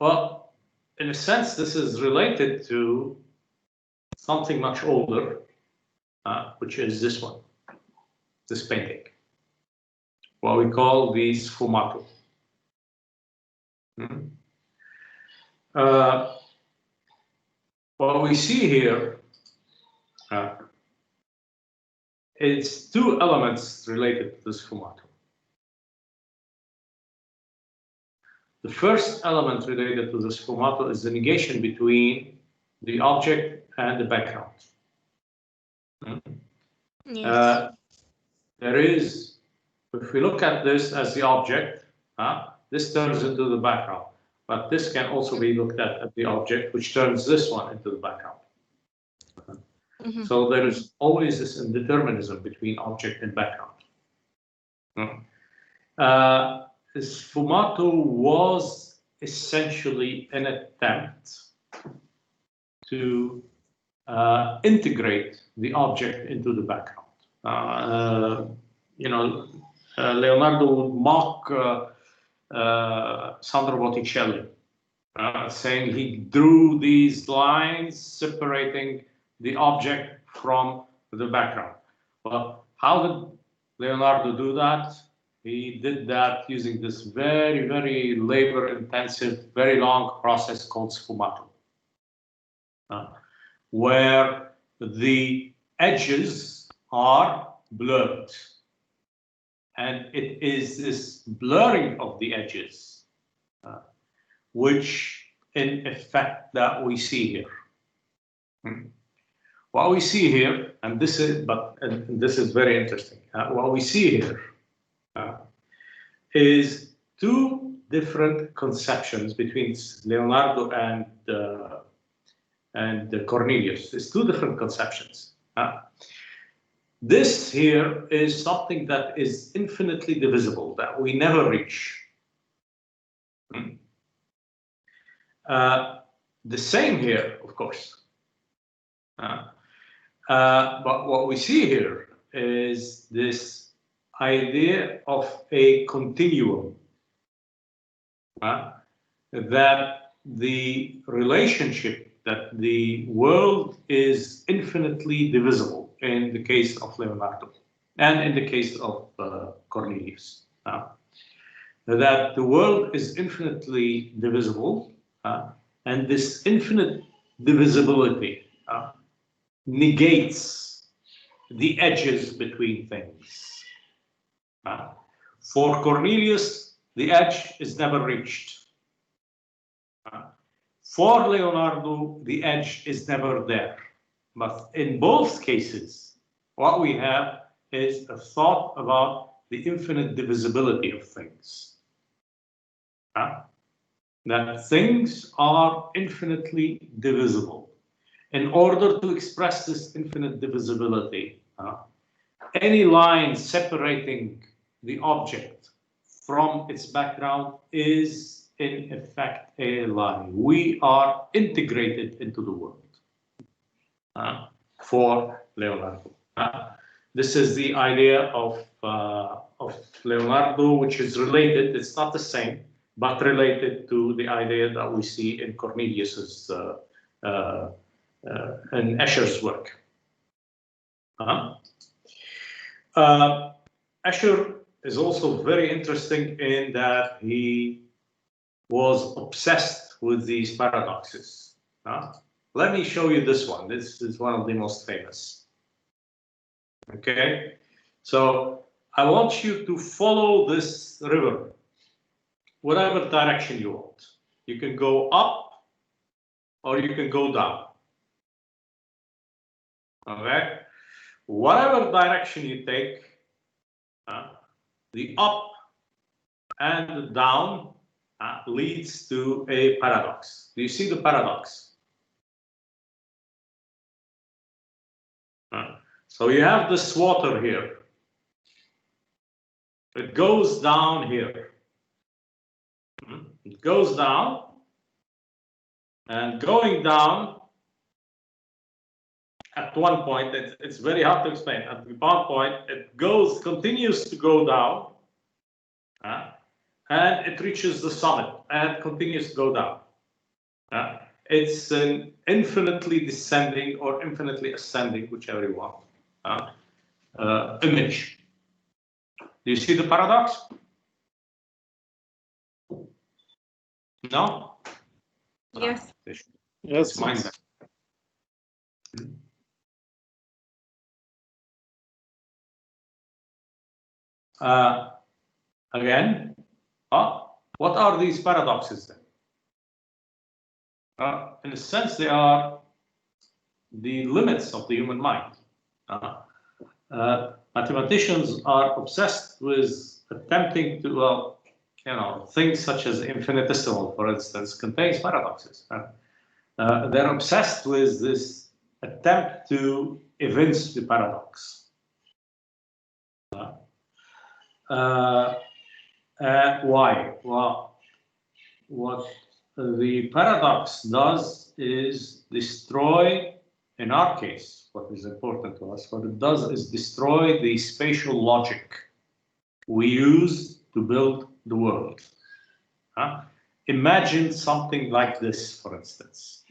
Well, in a sense, this is related to something much older, which is this one, this painting, what we call the sfumato. What we see here is two elements related to the sfumato. The first element related to the sfumato is the negation between the object and the background. Yes. There is, if we look at this as the object, this turns into the background, but this can also be looked at as the object, which turns this one into the background. So there is always this indeterminism between object and background. Sfumato was essentially an attempt to integrate the object into the background. Leonardo would mock Sandro Botticelli, saying he drew these lines separating the object from the background. Well, how did Leonardo do that? He did that using this very, very labor-intensive, very long process called sfumato, where the edges are blurred. And it is this blurring of the edges which, in effect, that we see here. What we see here, and this is very interesting. What we see here is two different conceptions between Leonardo and Cornelius. It's two different conceptions. This here is something that is infinitely divisible, that we never reach. The same here, of course. But what we see here is this idea of a continuum, that the relationship, that the world is infinitely divisible in the case of Leonardo and in the case of Cornelius. That the world is infinitely divisible, and this infinite divisibility negates the edges between things. For Cornelius, the edge is never reached. For Leonardo, the edge is never there. But in both cases, what we have is a thought about the infinite divisibility of things. That things are infinitely divisible. In order to express this infinite divisibility, any line separating the object from its background is in effect a lie. We are integrated into the world for Leonardo. This is the idea of Leonardo, which is related. It's not the same, but related to the idea that we see in Cornelius's and Escher's work. Escher is also very interesting in that he was obsessed with these paradoxes. Let me show you this one. This is one of the most famous. Okay, so I want you to follow this river, whatever direction you want. You can go up or you can go down. Okay, whatever direction you take, the up and the down leads to a paradox. Do you see the paradox? So you have this water here. It goes down here. It goes down, and going down at one point, it's very hard to explain. At one point, it continues to go down, and it reaches the summit and continues to go down. It's an infinitely descending or infinitely ascending, whichever you want, image. Do you see the paradox? No? Yes. Yes. Mind that. Again, what are these paradoxes then? In a sense, they are the limits of the human mind. Mathematicians are obsessed with attempting to, things such as infinitesimal, for instance, contains paradoxes. They're obsessed with this attempt to evince the paradox. Why? Well, what the paradox does is destroy, in our case, what is important to us, what it does is destroy the spatial logic we use to build the world. Imagine something like this, for instance.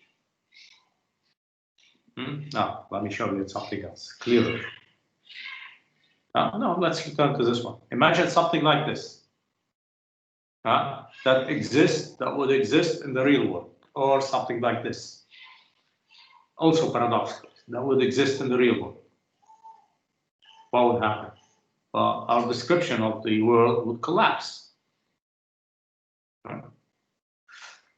No, let me show you something else, clearer. No, let's return to this one. Imagine something like this. That would exist in the real world, or something like this. Also paradoxical, that would exist in the real world. What would happen? Well, our description of the world would collapse.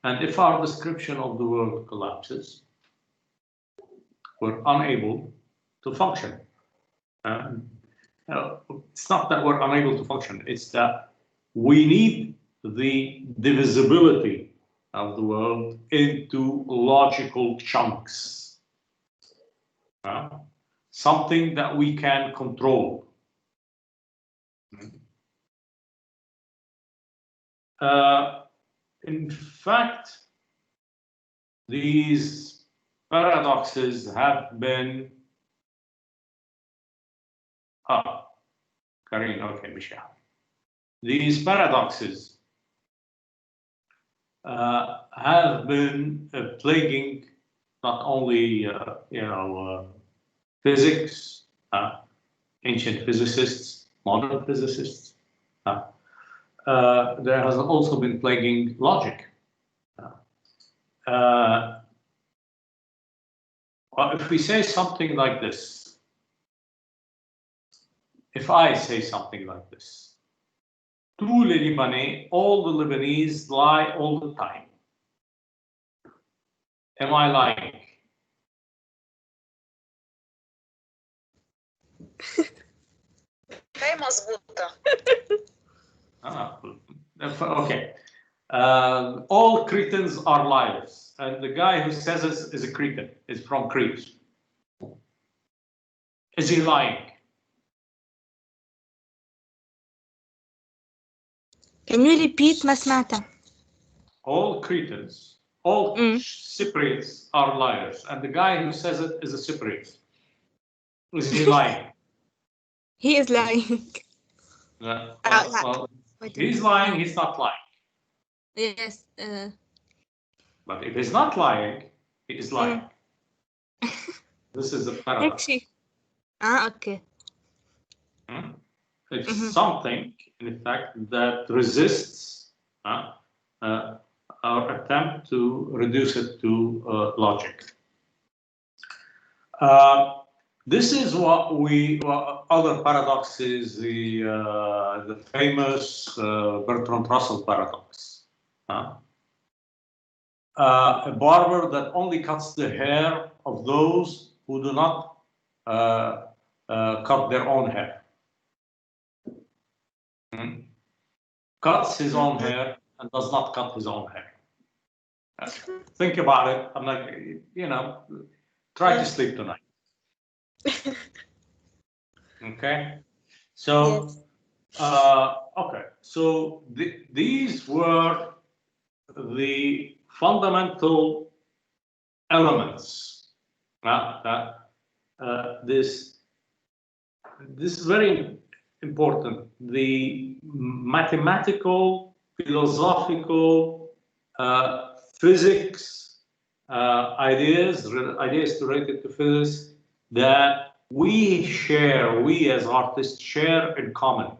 And if our description of the world collapses, we're unable to function. It's not that we're unable to function, it's that we need the divisibility of the world into logical chunks. Something that we can control. In fact, these paradoxes have been Karin, okay, Michelle. These paradoxes have been plaguing not only physics, ancient physicists, modern physicists. There has also been plaguing logic. If we say something like this, if I say something like this, tous les Libanais, all the Lebanese lie all the time. Am I lying? Okay. All Cretans are liars, and the guy who says this is a Cretan, is from Crete. Is he lying? Can you repeat ما سمعتها? All Cretans, all Cypriots are liars, and the guy who says it is a Cypriot. Is he lying? He is lying. Well, he's lying, he's not lying. Yes. But if he's not lying, he is lying. This is a paradox. Okay. It's something, in fact, that resists our attempt to reduce it to logic. This is what other paradoxes, the famous Bertrand Russell paradox. A barber that only cuts the hair of those who do not cut their own hair. Cuts his own hair and does not cut his own hair. Think about it. I'm like, try to sleep tonight. Okay. So, okay. So these were the fundamental elements. This is very important. The mathematical, philosophical, physics ideas related to physics that we as artists share in common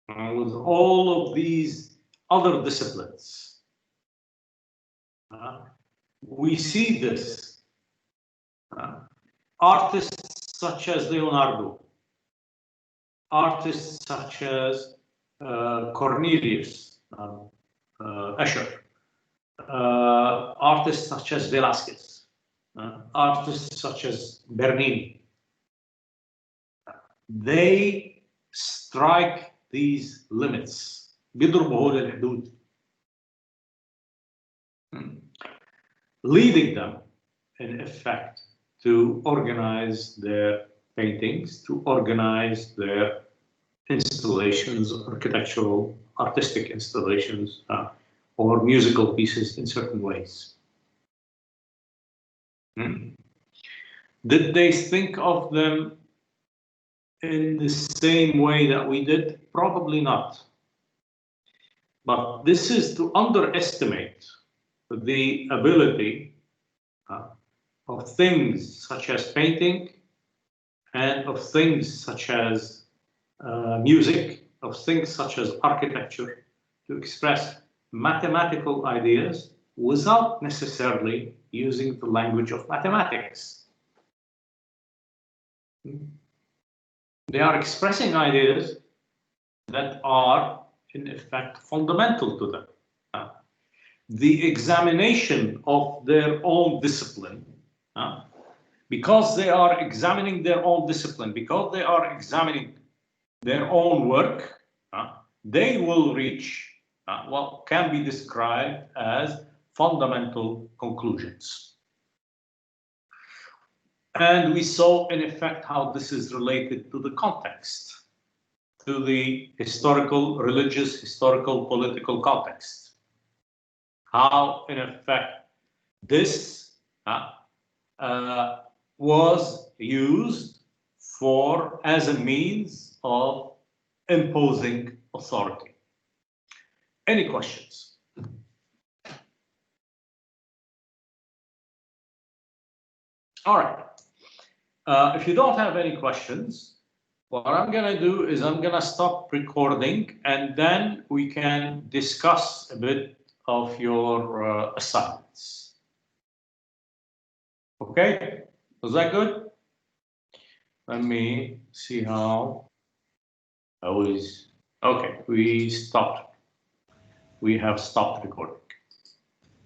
with all of these other disciplines. We see this. Artists such as Leonardo, artists such as Cornelius Escher, artists such as Velázquez, artists such as Bernini. They strike these limits. بيضربوا هول الحدود. Leading them, in effect, to organize their paintings, to organize their installations, architectural, artistic installations, or musical pieces in certain ways. Did they think of them in the same way that we did? Probably not. But this is to underestimate the ability of things such as painting and of things such as music, of things such as architecture, to express mathematical ideas without necessarily using the language of mathematics. They are expressing ideas that are, in effect, fundamental to them. The examination of their own discipline, because they are examining their own discipline, because they are examining their own work, they will reach what can be described as fundamental conclusions. And we saw, in effect, how this is related to the context, to the historical, religious, historical, political context. How, in effect, this was used as a means of imposing authority. Any questions? All right. If you don't have any questions, what I'm going to do is I'm going to stop recording, and then we can discuss a bit of your assignments. Okay? Was that good? Let me see how I was. Okay, we have stopped recording.